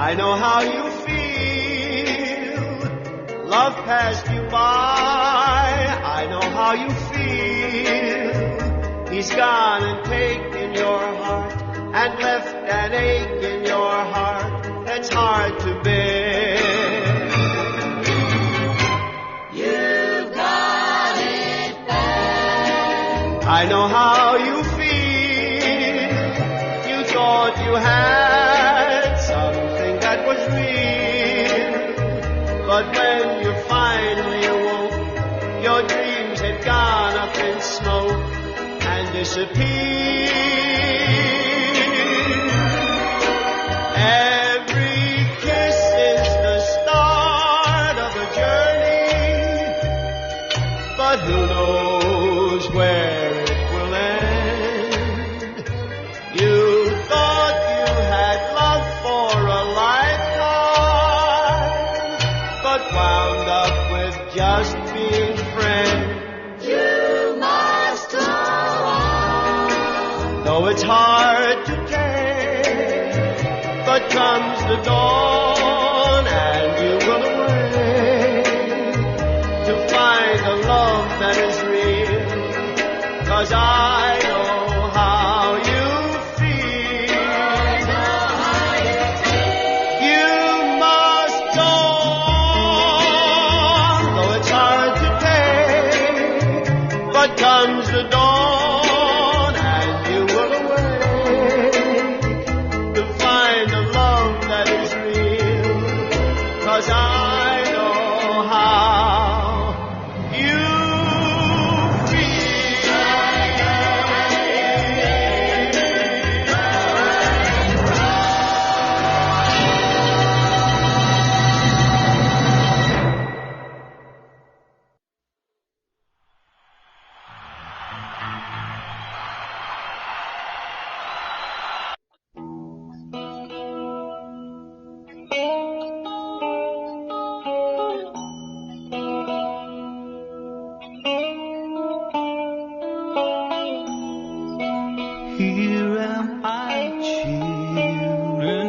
I know how you feel. Love passed you by. I know how you feel. He's gone and taken your heart and left an ache in your heart that's hard to bear. You've got it bad. I know how you feel. You thought you had something that was real, but when you finally awoke, your dreams had gone up in smoke and disappeared. Every kiss is the start of a journey, but who knows where it will end. You thought you had love for a lifetime, but wound up with just being friends. You must go on. Though it's hard to take, but comes the dawn and you will awake to find a love that is real. 'Cause I know how you feel. You must go on. Though it's hard to take, but comes the dawn and you will awake to find a love that is real. 'Cause I know how you Here am I, children.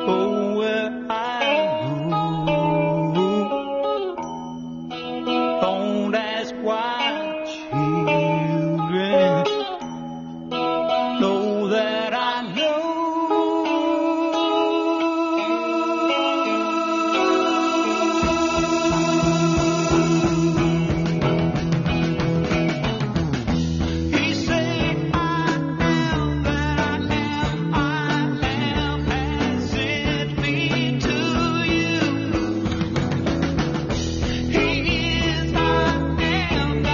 Oh, where I go. Don't ask why, children. Know that I know. He said, I am that I am, has sent me to you. He is, I am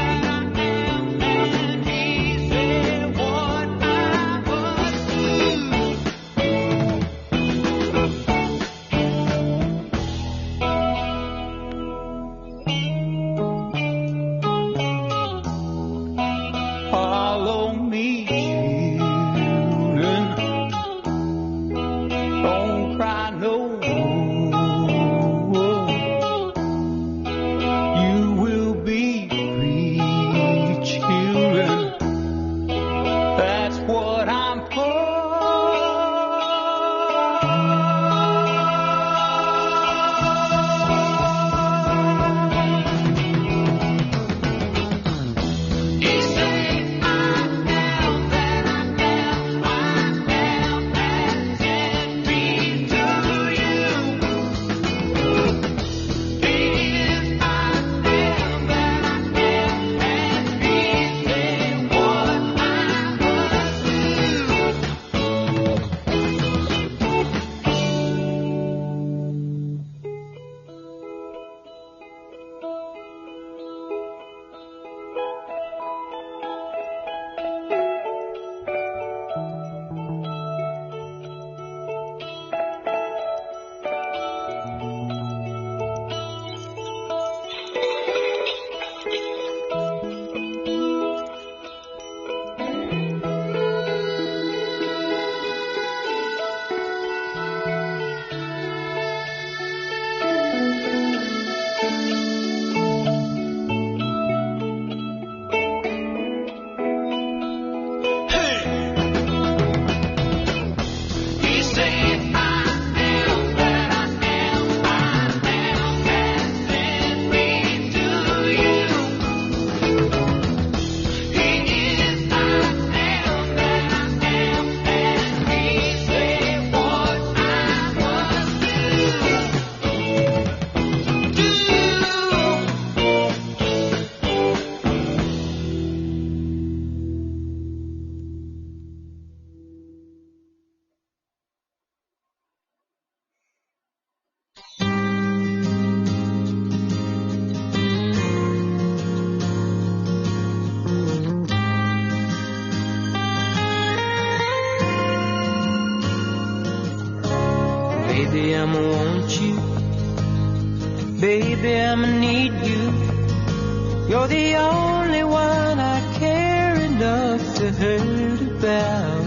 You're the only one I care enough to hurt about.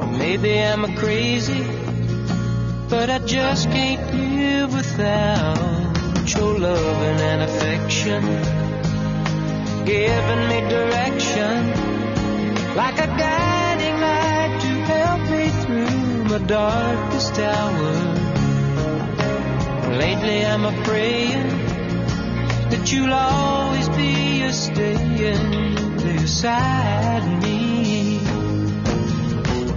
Or maybe I'm crazy, but I just can't live without your loving and affection, giving me direction, like a guiding light to help me through my darkest hour. Lately I'm a-praying that you'll always be a staying beside me.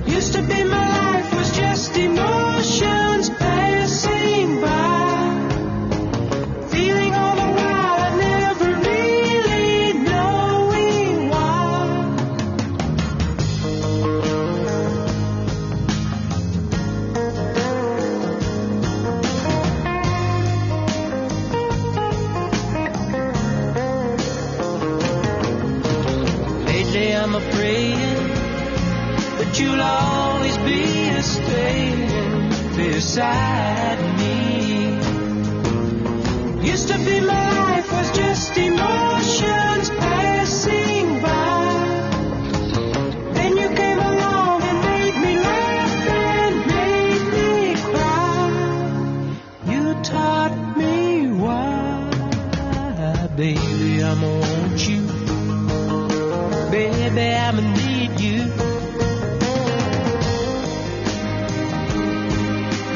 Used to be my life was just emotions passing by, feeling all the while never really knowing why. Lately I'm a-praying that you'll always be a staying beside me. Used to be my life was just emotions passing by. Then you came along and made me laugh and made me cry. You taught me why. Baby, I'ma want you. Baby, I'ma need you.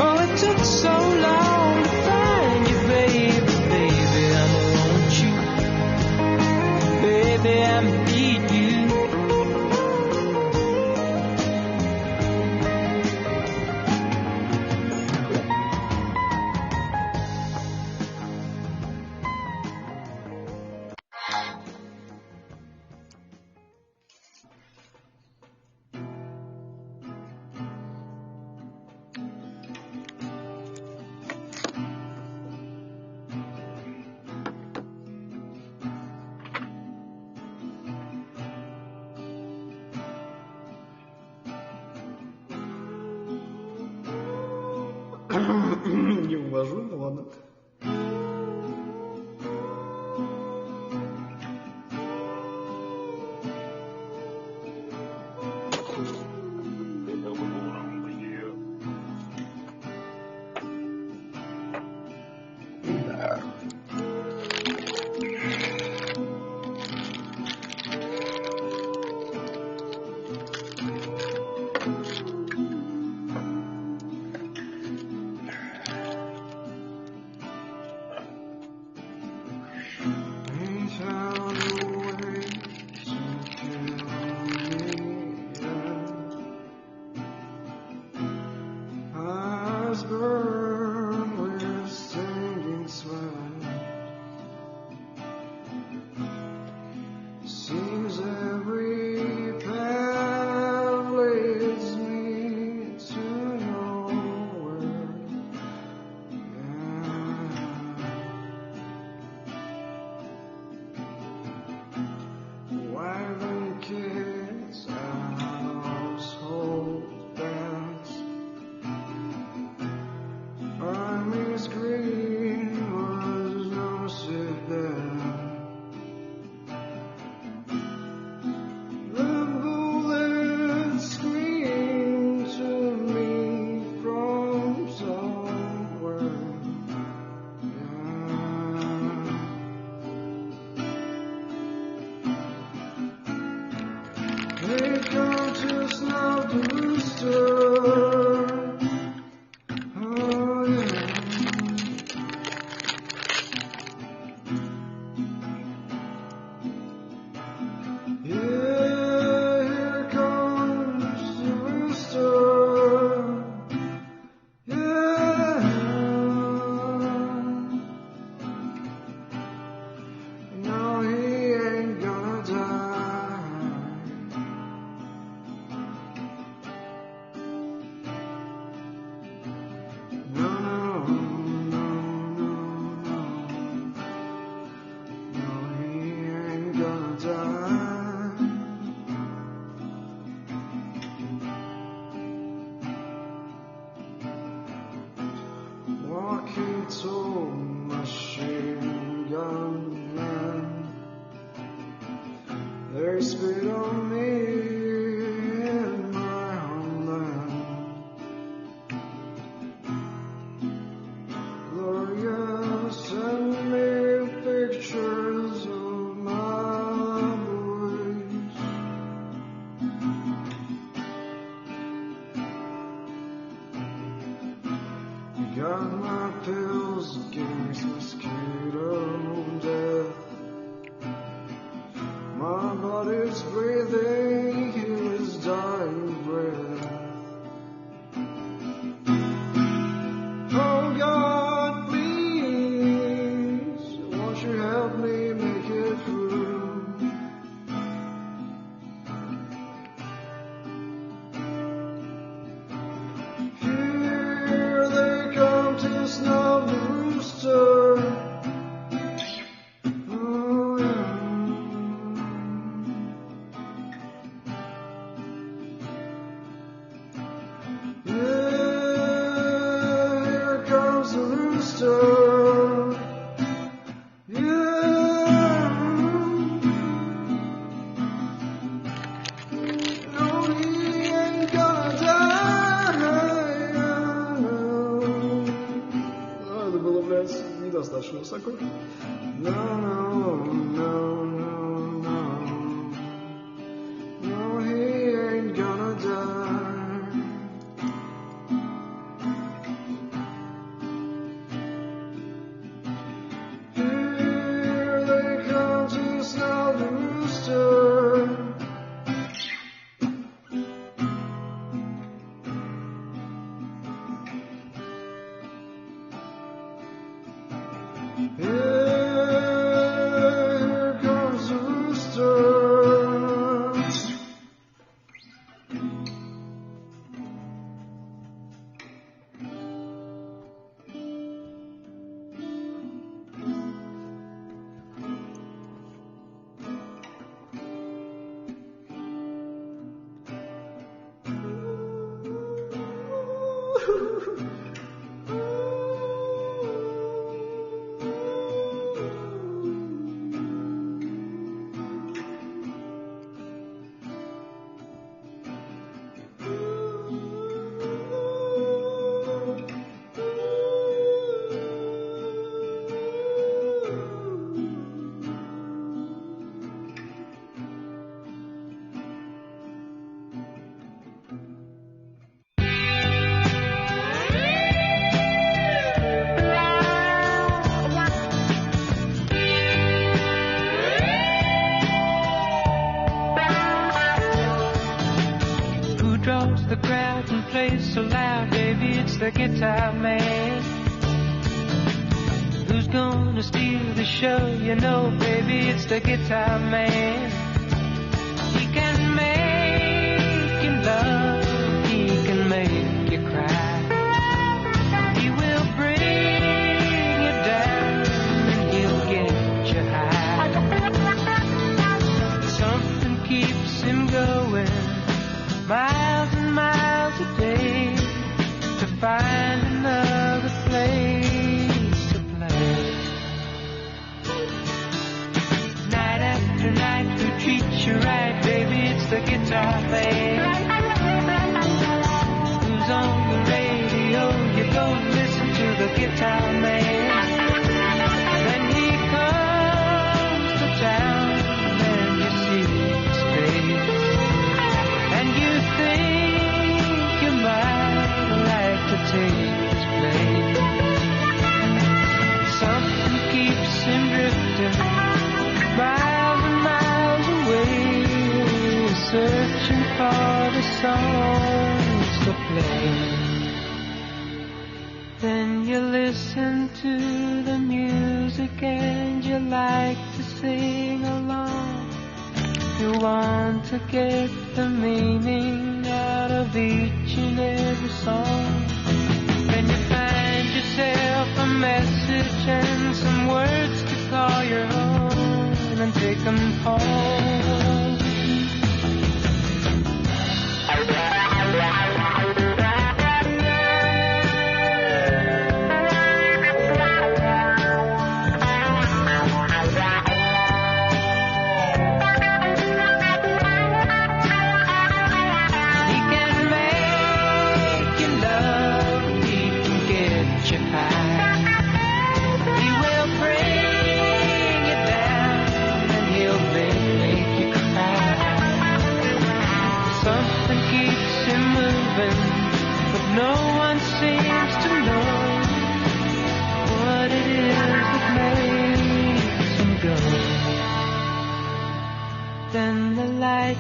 Oh, it took so long to find you, baby. Baby, I'ma want you. Baby, I'ma need you. Не увожу, ну ладно. Seems every path leads me to nowhere. Wagon kids, household dance. Army's green was no sedan. The bullets scream to me from somewhere. They come to snuff the rooster. Oh yeah. Yeah, here comes the rooster. Yeah. No, he ain't gonna die. No, no, no, no, no. No, he ain't gonna die. Walking tall machine gun spit on me in my homeland. Gloria, send me pictures of my boys. You got my pills against mosquito death. My body's breathing his dying breath. Oh God, please, won't you help me make it through? Here they come to snub the rooster. Oh, yeah. Here comes the rooster. Yeah. No, he ain't gonna die. No, to było, blядь, недостаточно высоко. No, no, no, no, no. No, he ain't gonna die. Here they come to snub the rooster. Here comes the rooster. Who draws the crowd and plays so loud, baby? It's the guitar man. Who's gonna steal the show? You know, baby, it's the guitar man. He can make you love, he can make you cry. He will bring you down and he'll get you high. Something keeps him going miles and miles a day to find another place to play. Night after night, who treats you right, baby? It's the guitar man. Who's on the radio? You go listen to the guitar man. Then he comes to town and you see his face. And you think you might like to take his place. Something keeps him drifting miles and miles away, searching for the songs to play. Then you listen to the music and you like to sing along. You want to get the meaning out of each and every song. Then you find yourself a message and some words to call your own and take them home.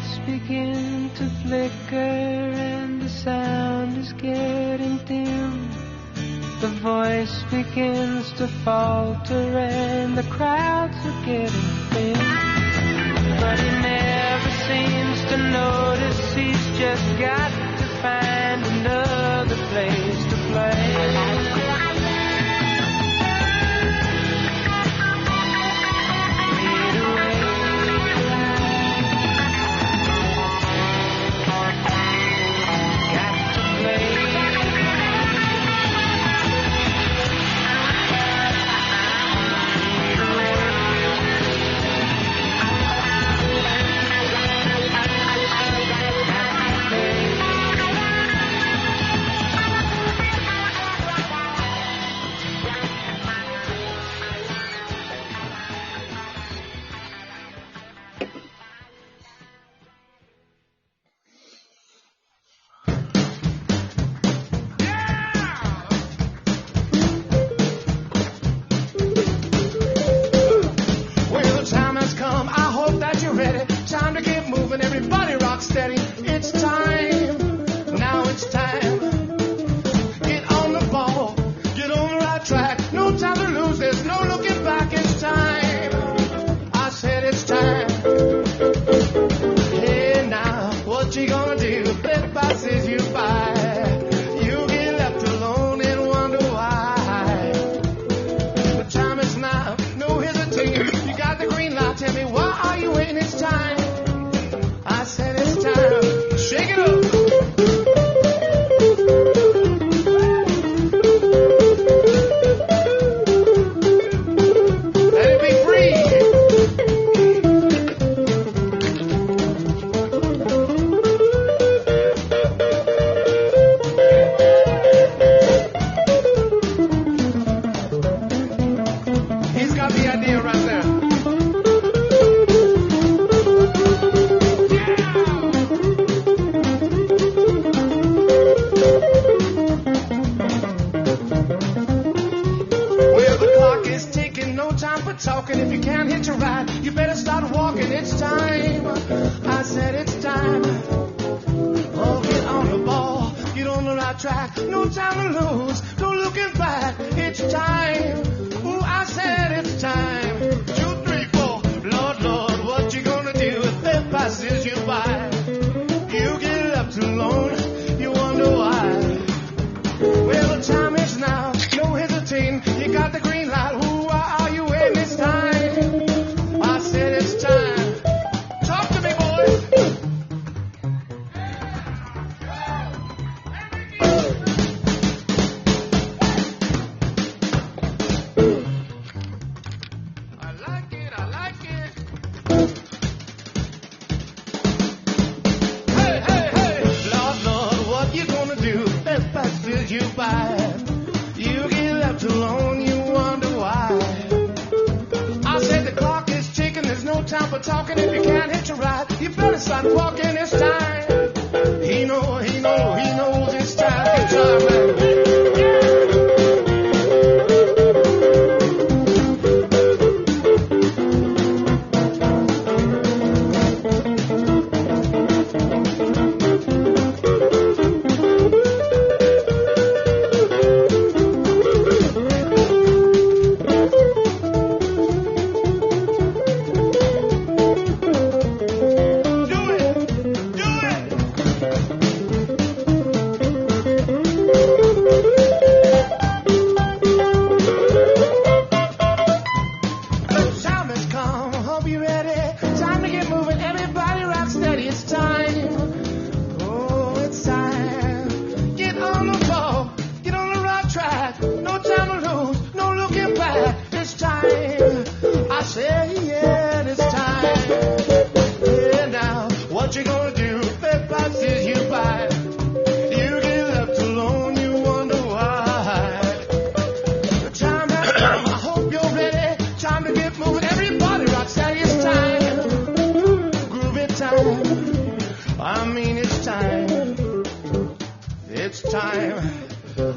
lights begin to flicker and the sound is getting dim. The voice begins to falter and the crowds are getting thin. But he never seems to notice, he's just got to find another place to play.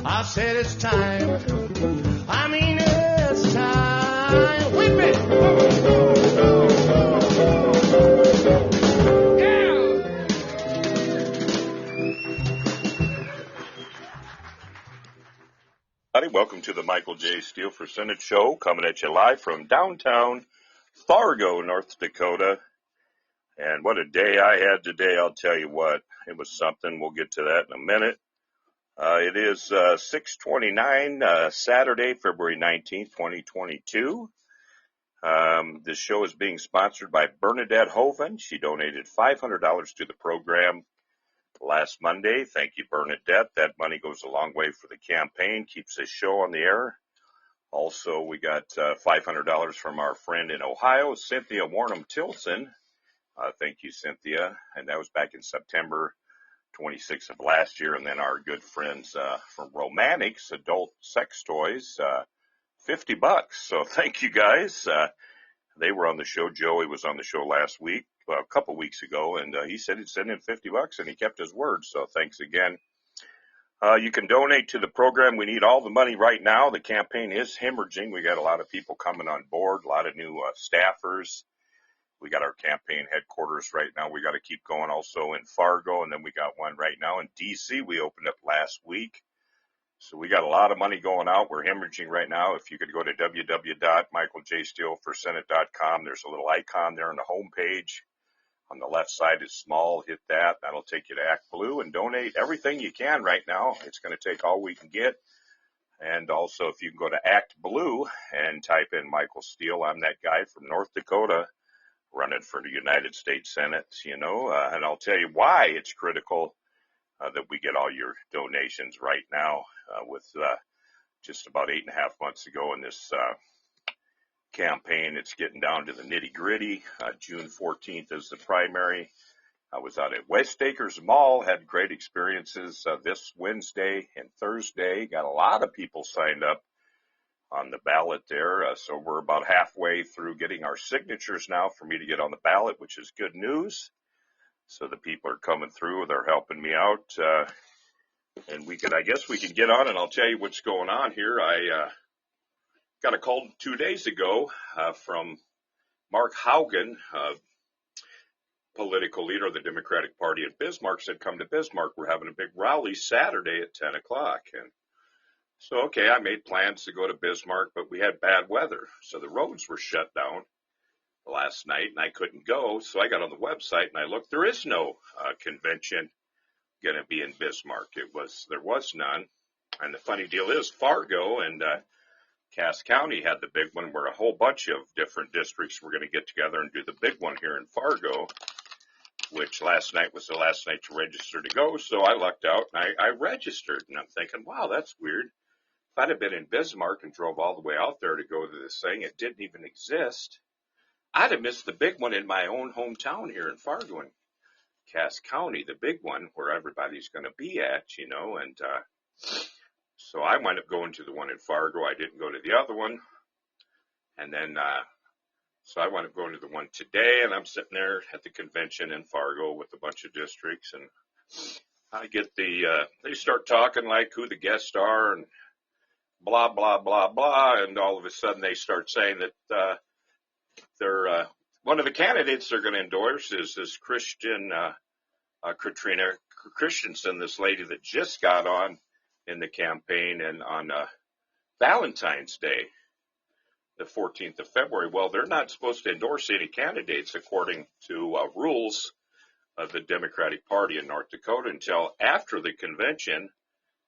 I said it's time. I mean it's time. Whip it! Yeah! Welcome to the Michael J. Steele for Senate Show, coming at you live from downtown Fargo, North Dakota. And what a day I had today, I'll tell you what. It was something. We'll get to that in a minute. It is 6:29, Saturday, February 19th, 2022. This show is being sponsored by Bernadette Hoven. She donated $500 to the program last Monday. Thank you, Bernadette. That money goes a long way for the campaign, keeps this show on the air. Also, we got $500 from our friend in Ohio, Cynthia Warnham-Tilson. Thank you, Cynthia. And that was back in September 26th of last year. And then our good friends from Romantics, Adult Sex Toys, $50. So thank you, guys. They were on the show. Joey was on the show last week. Well, a couple weeks ago, and he said he'd send in $50, and he kept his word. So thanks again. You can donate to the program. We need all the money right now. The campaign is hemorrhaging. We got a lot of people coming on board, a lot of new staffers. We got our campaign headquarters right now. We got to keep going also in Fargo, and then we got one right now in D.C. We opened up last week. So we got a lot of money going out. We're hemorrhaging right now. If you could go to www.michaeljsteeleforsenate.com, there's a little icon there on the home page. On the left side is small. Hit that. That'll take you to Act Blue and donate everything you can right now. It's going to take all we can get. And also, if you can go to Act Blue and type in Michael Steele, I'm that guy from North Dakota running for the United States Senate, and I'll tell you why it's critical that we get all your donations right now with just about 8.5 months ago in this campaign. It's getting down to the nitty-gritty. June 14th is the primary. I was out at West Acres Mall, had great experiences this Wednesday and Thursday. Got a lot of people signed up on the ballot there. So we're about halfway through getting our signatures now for me to get on the ballot, which is good news. So the people are coming through. They're helping me out. And I guess we can get on, and I'll tell you what's going on here. I got a call 2 days ago from Mark Haugen, political leader of the Democratic Party at Bismarck, said, come to Bismarck. We're having a big rally Saturday at 10 o'clock. And so, okay, I made plans to go to Bismarck, but we had bad weather. So the roads were shut down last night, and I couldn't go. So I got on the website, and I looked. There is no convention going to be in Bismarck. There was none. And the funny deal is Fargo and Cass County had the big one where a whole bunch of different districts were going to get together and do the big one here in Fargo, which last night was the last night to register to go. So I lucked out, and I registered. And I'm thinking, wow, that's weird. If I'd have been in Bismarck and drove all the way out there to go to this thing, it didn't even exist. I'd have missed the big one in my own hometown here in Fargo and Cass County, the big one where everybody's going to be at, and so I wound up going to the one in Fargo. I didn't go to the other one. And then, so I wound up going to the one today, and I'm sitting there at the convention in Fargo with a bunch of districts, and I get they start talking like who the guests are and blah, blah, blah, blah, and all of a sudden they start saying that they're one of the candidates they're going to endorse is this Katrina Christensen, this lady that just got on in the campaign and on Valentine's Day, the 14th of February. Well, they're not supposed to endorse any candidates according to rules of the Democratic Party in North Dakota until after the convention,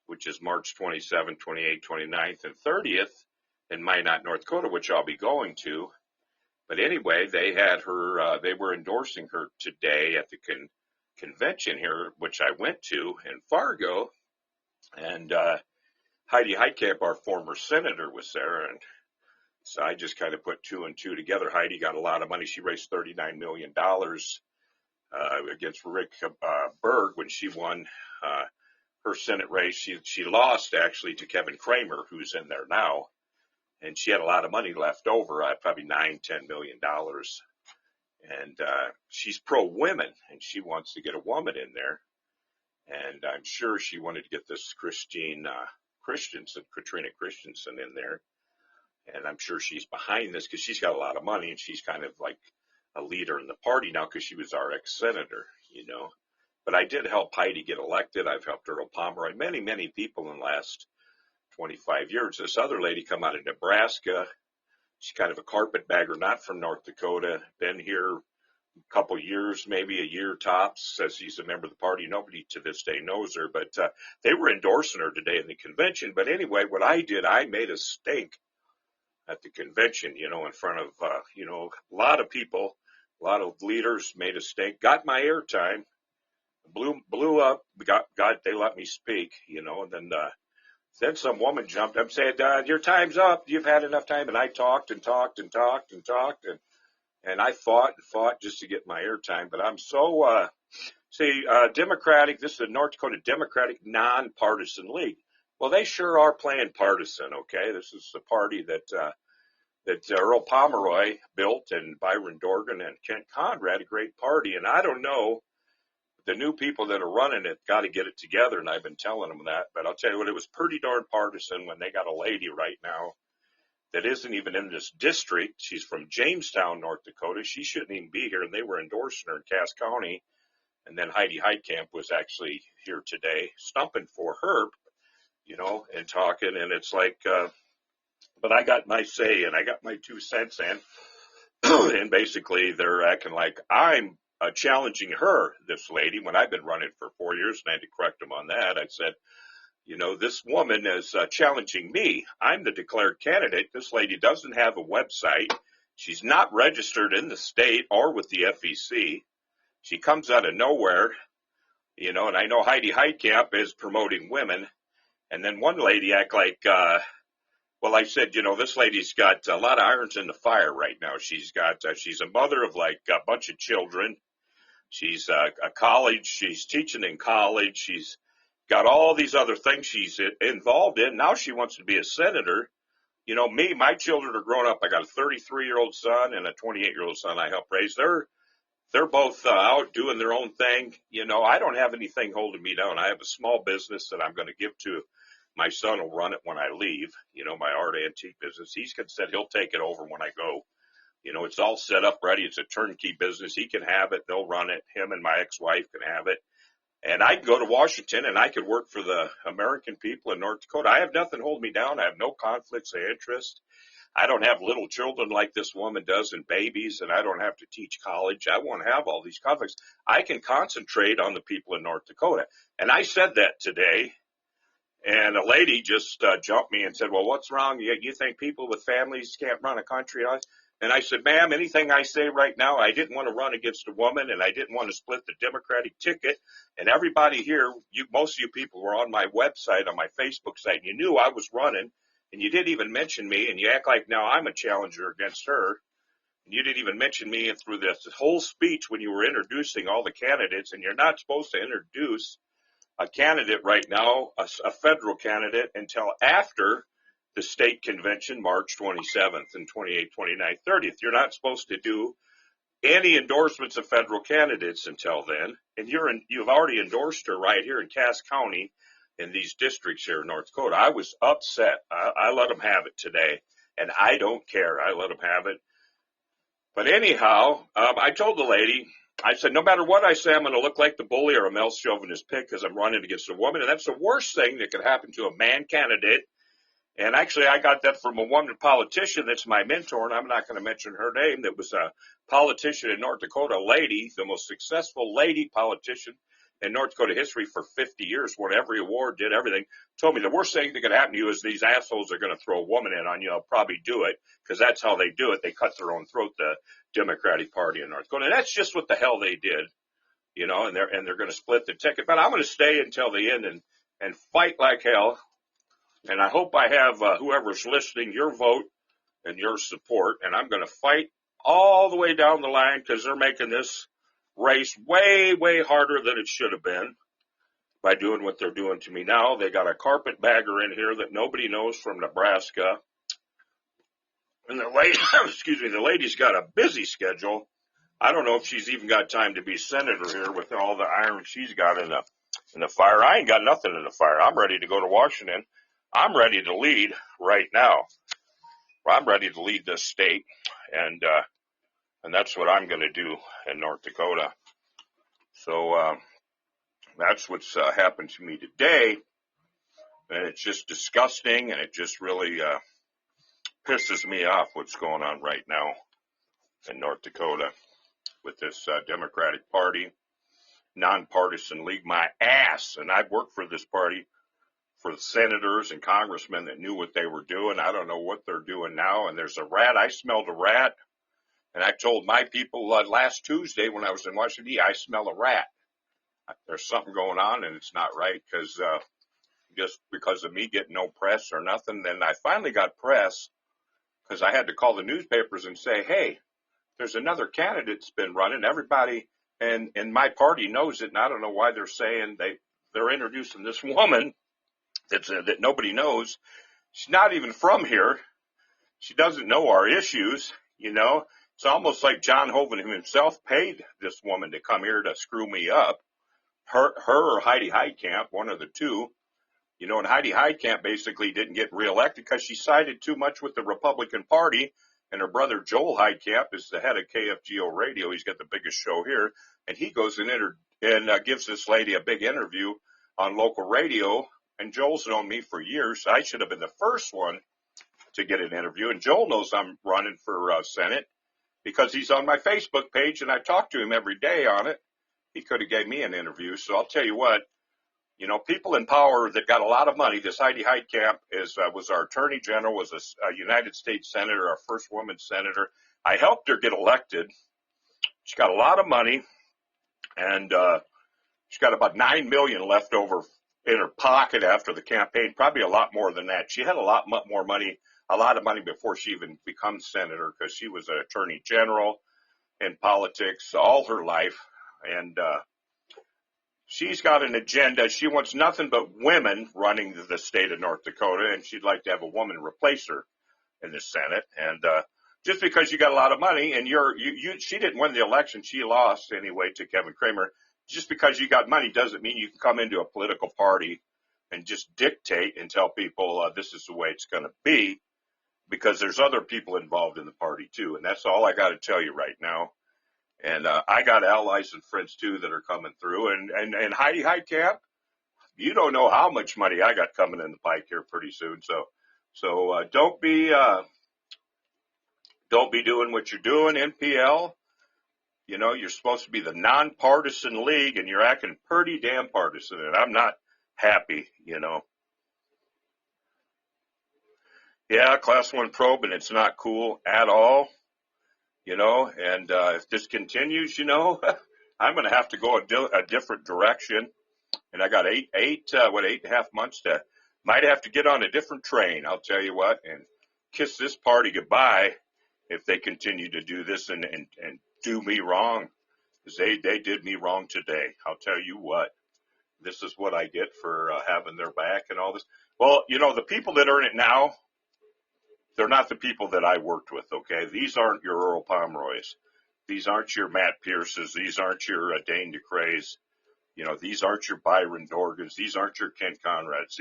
which is March 27th, 28th, 29th, and 30th in Minot, North Dakota, which I'll be going to. But anyway, they had her, they were endorsing her today at the convention here, which I went to in Fargo. And Heidi Heitkamp, our former senator, was there. And so I just kind of put two and two together. Heidi got a lot of money. She raised $39 million against Rick Berg when she won her Senate race. She lost, actually, to Kevin Kramer, who's in there now. And she had a lot of money left over, probably $9-10 million. And she's pro-women, and she wants to get a woman in there. And I'm sure she wanted to get this Katrina Christensen in there. And I'm sure she's behind this because she's got a lot of money, and she's kind of like a leader in the party now because she was our ex-senator, But I did help Heidi get elected. I've helped Earl Pomeroy, many, many people in the last 25 years. This other lady come out of Nebraska. She's kind of a carpetbagger, not from North Dakota. Been here a couple years, maybe a year tops. Says she's a member of the party. Nobody to this day knows her, but they were endorsing her today in the convention. But anyway, what I did, I made a stink at the convention, in front of, a lot of people, a lot of leaders made a stink, got my airtime, blew up, they let me speak, and then some woman jumped up and said, your time's up. You've had enough time. And I talked and talked and talked and talked. And I fought and fought just to get my airtime. But I'm so, Democratic, this is the North Dakota Democratic Nonpartisan League. Well, they sure are playing partisan, okay? This is the party that Earl Pomeroy built, and Byron Dorgan and Kent Conrad, a great party. And I don't know, the new people that are running it got to get it together, and I've been telling them that. But I'll tell you what, it was pretty darn partisan when they got a lady right now that isn't even in this district. She's from Jamestown, North Dakota. She shouldn't even be here, and they were endorsing her in Cass County. And then Heidi Heitkamp was actually here today stumping for her, and talking. And it's like, but I got my say, and I got my 2 cents in. And basically they're acting like I'm challenging her, this lady, when I've been running for 4 years, and I had to correct them on that. I said, this woman is challenging me. I'm the declared candidate. This lady doesn't have a website. She's not registered in the state or with the FEC. She comes out of nowhere, and I know Heidi Heitkamp is promoting women. And then one lady act like, I said, this lady's got a lot of irons in the fire right now. She's a mother of like a bunch of children. She's a college. She's teaching in college. She's got all these other things she's involved in. Now she wants to be a senator. Me, my children are grown up. I got a 33-year-old son and a 28-year-old son I help raise. They're both out doing their own thing. I don't have anything holding me down. I have a small business that I'm going to give to my son. Will run it when I leave, my art antique business. He's said he'll take it over when I go. It's all set up ready. It's a turnkey business. He can have it. They'll run it. Him and my ex-wife can have it. And I can go to Washington and I could work for the American people in North Dakota. I have nothing holding me down. I have no conflicts of interest. I don't have little children like this woman does and babies, and I don't have to teach college. I won't have all these conflicts. I can concentrate on the people in North Dakota. And I said that today, and a lady just jumped me and said, well, what's wrong? You think people with families can't run a country? And I said, ma'am, anything I say right now, I didn't want to run against a woman, and I didn't want to split the Democratic ticket. And everybody here, most of you people were on my website, on my Facebook site, and you knew I was running. And you didn't even mention me, and you act like now I'm a challenger against her. And you didn't even mention me through this whole speech when you were introducing all the candidates, and you're not supposed to introduce a candidate right now, a federal candidate, until after the state convention, March 27th and 28th, 29th, 30th. You're not supposed to do any endorsements of federal candidates until then, and you've already endorsed her right here in Cass County, in these districts here in North Dakota. I was upset. I let them have it today, and I don't care. I let them have it. But anyhow, I told the lady, I said, no matter what I say, I'm going to look like the bully or a male chauvinist pig because I'm running against a woman, and that's the worst thing that could happen to a man candidate. And actually, I got that from a woman politician that's my mentor, and I'm not going to mention her name, that was a politician in North Dakota, a lady, the most successful lady politician in North Dakota history for 50 years, won every award, did everything, told me the worst thing that could happen to you is these assholes are going to throw a woman in on you. I'll probably do it because that's how they do it. They cut their own throat, the Democratic Party in North Dakota. And that's just what the hell they did, and they're going to split the ticket. But I'm going to stay until the end and fight like hell. And I hope I have whoever's listening, your vote and your support. And I'm going to fight all the way down the line because they're making this race way, way harder than it should have been by doing what they're doing to me now. They got a carpetbagger in here that nobody knows from Nebraska. And the lady's got a busy schedule. I don't know if she's even got time to be senator here with all the iron she's got in the fire. I ain't got nothing in the fire. I'm ready to go to Washington. I'm ready to lead right now. I'm ready to lead this state, and that's what I'm going to do in North Dakota. So that's what's happened to me today. And it's just disgusting, and it just really pisses me off what's going on right now in North Dakota with this Democratic Party, nonpartisan league, my ass. And I've worked for this party for the senators and congressmen that knew what they were doing. I don't know what they're doing now. And there's a rat. I smelled a rat. And I told my people last Tuesday when I was in Washington, D.C., I smell a rat. There's something going on, and it's not right because just because of me getting no press or nothing. Then I finally got press because I had to call the newspapers and say, hey, there's another candidate that's been running. Everybody in my party knows it, and I don't know why they're saying they're introducing this woman that nobody knows. She's not even from here. She doesn't know our issues, you know. It's almost like John Hoeven himself paid this woman to come here to screw me up. Her or Heidi Heitkamp, one of the two. You know, and Heidi Heitkamp basically didn't get reelected because she sided too much with the Republican Party. And her brother Joel Heitkamp is the head of KFGO Radio. He's got the biggest show here. And he goes and gives this lady a big interview on local radio. And Joel's known me for years. I should have been the first one to get an interview. And Joel knows I'm running for Senate because he's on my Facebook page, and I talk to him every day on it. He could have gave me an interview. So I'll tell you what, you know, people in power that got a lot of money. This Heidi Heitkamp was our attorney general, was a United States senator, our first woman senator. I helped her get elected. She got a lot of money, and she's got about $9 million left over in her pocket after the campaign, probably a lot more than that. She had a lot more money, a lot of money before she even becomes senator because she was an attorney general in politics all her life. And she's got an agenda. She wants nothing but women running the state of North Dakota, and she'd like to have a woman replace her in the Senate. And just because you got a lot of money and she didn't win the election, she lost anyway to Kevin Cramer. Just because you got money doesn't mean you can come into a political party and just dictate and tell people this is the way it's going to be, because there's other people involved in the party too. And that's all I got to tell you right now. And I got allies and friends too that are coming through. And Heidi Heitkamp, you don't know how much money I got coming in the pike here pretty soon. So don't be doing what you're doing, NPL. You know, you're supposed to be the nonpartisan league, and you're acting pretty damn partisan, and I'm not happy, you know. Yeah, Class 1 probe, and it's not cool at all, you know, and if this continues, you know, I'm going to have to go a different direction, and I got 8.5 months might have to get on a different train, I'll tell you what, and kiss this party goodbye if they continue to do this and do me wrong, because they did me wrong today. I'll tell you what, this is what I get for having their back and all this. Well, you know, the people that earn it now, they're not the people that I worked with, okay? These aren't your Earl Pomeroys. These aren't your Matt Pierces. These aren't your Dane DeCrays. You know, these aren't your Byron Dorgans. These aren't your Ken Conrads.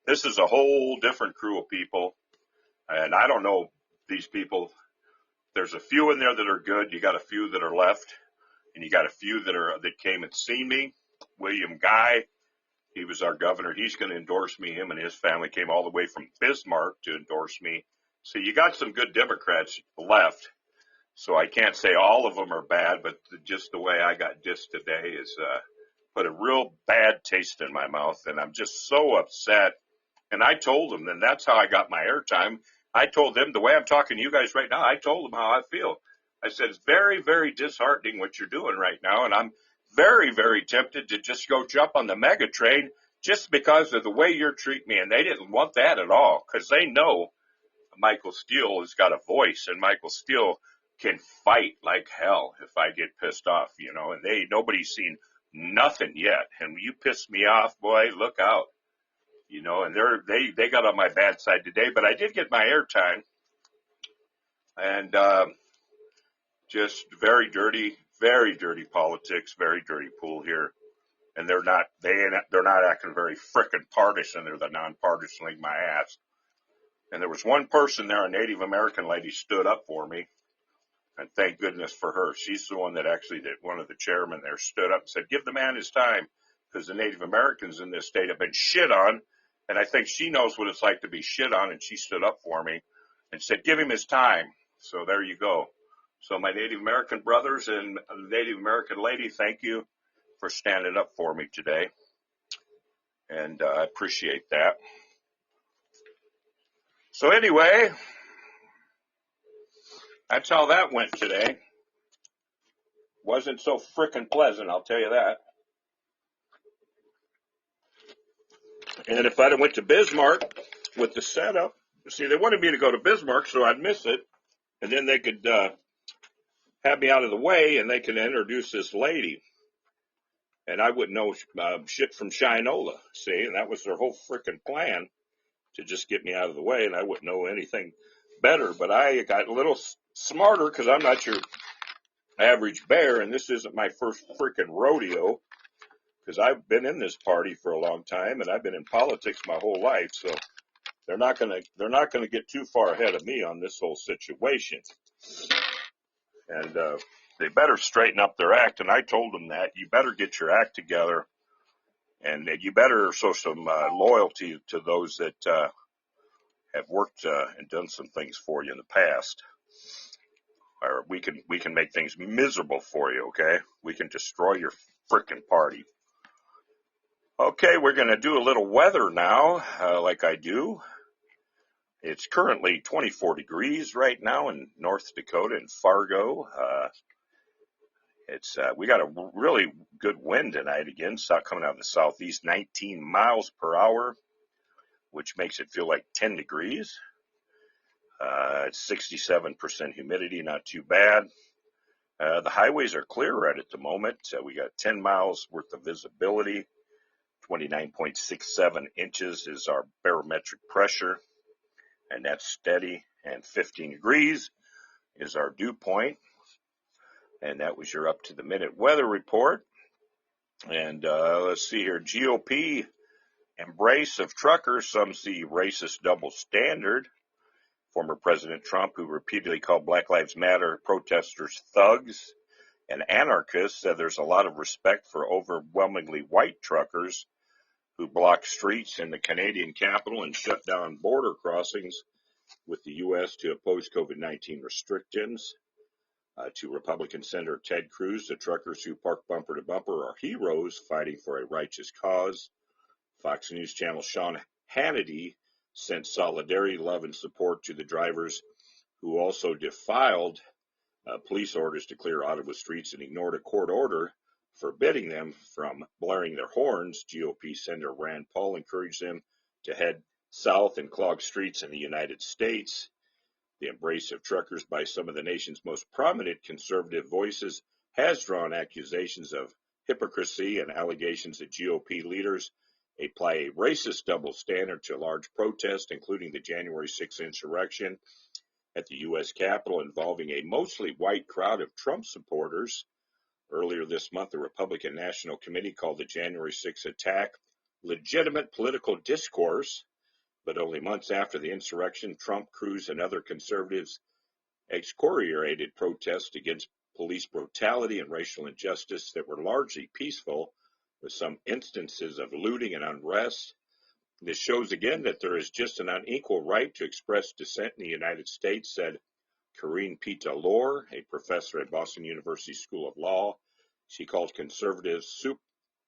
This is a whole different crew of people, and I don't know these people. There's a few in there that are good. You got a few that are left, and you got a few that came and seen me. William Guy, he was our governor. He's going to endorse me. Him and his family came all the way from Bismarck to endorse me. So you got some good Democrats left. So I can't say all of them are bad, but just the way I got dissed today is put a real bad taste in my mouth, and I'm just so upset. And I told them, and that's how I got my airtime. I told them, the way I'm talking to you guys right now, I told them how I feel. I said, it's very, very disheartening what you're doing right now, and I'm very, very tempted to just go jump on the mega train just because of the way you're treating me. And they didn't want that at all, because they know Michael Steele has got a voice, and Michael Steele can fight like hell if I get pissed off, you know, and nobody's seen nothing yet. And you pissed me off, boy, look out. You know, and they got on my bad side today, but I did get my airtime, and just very dirty politics, very dirty pool here, and they're not acting very frickin' partisan. They're the nonpartisan league, my ass. And there was one person there, a Native American lady, stood up for me, and thank goodness for her. She's the one that one of the chairmen there stood up and said, give the man his time, because the Native Americans in this state have been shit on. And I think she knows what it's like to be shit on, and she stood up for me and said, give him his time. So there you go. So my Native American brothers and Native American lady, thank you for standing up for me today. And I appreciate that. So anyway, that's how that went today. Wasn't so frickin' pleasant, I'll tell you that. And if I'd have went to Bismarck with the setup, see, they wanted me to go to Bismarck so I'd miss it, and then they could have me out of the way, and they could introduce this lady. And I wouldn't know shit from Shinola, see, and that was their whole frickin' plan, to just get me out of the way, and I wouldn't know anything better. But I got a little smarter because I'm not your average bear, and this isn't my first frickin' rodeo, because I've been in this party for a long time, and I've been in politics my whole life, so they're not gonna get too far ahead of me on this whole situation. And they better straighten up their act, and I told them that. You better get your act together, and you better show some loyalty to those that have worked and done some things for you in the past. Or we can make things miserable for you, okay? We can destroy your frickin' party. Okay, we're going to do a little weather now, like I do. It's currently 24 degrees right now in North Dakota in Fargo. We got a really good wind tonight again, coming out of the southeast, 19 miles per hour, which makes it feel like 10 degrees. It's 67% humidity, not too bad. The highways are clear right at the moment. We got 10 miles worth of visibility. 29.67 inches is our barometric pressure, and that's steady. And 15 degrees is our dew point. And that was your up-to-the-minute weather report. And let's see here. GOP embrace of truckers. Some see racist double standard. Former President Trump, who repeatedly called Black Lives Matter protesters thugs and anarchists, said there's a lot of respect for overwhelmingly white truckers who blocked streets in the Canadian capital and shut down border crossings with the U.S. to oppose COVID-19 restrictions. To Republican Senator Ted Cruz, the truckers who park bumper to bumper are heroes fighting for a righteous cause. Fox News Channel Sean Hannity sent solidarity, love, and support to the drivers who also defiled police orders to clear Ottawa streets and ignored a court order forbidding them from blaring their horns. GOP Senator Rand Paul encouraged them to head south and clog streets in the United States. The embrace of truckers by some of the nation's most prominent conservative voices has drawn accusations of hypocrisy and allegations that GOP leaders apply a racist double standard to large protests, including the January 6th insurrection at the U.S. Capitol involving a mostly white crowd of Trump supporters. Earlier this month, the Republican National Committee called the January 6th attack legitimate political discourse, but only months after the insurrection, Trump, Cruz, and other conservatives excoriated protests against police brutality and racial injustice that were largely peaceful, with some instances of looting and unrest. This shows again that there is just an unequal right to express dissent in the United States, said Karine Pita-Lore, a professor at Boston University School of Law. She called conservatives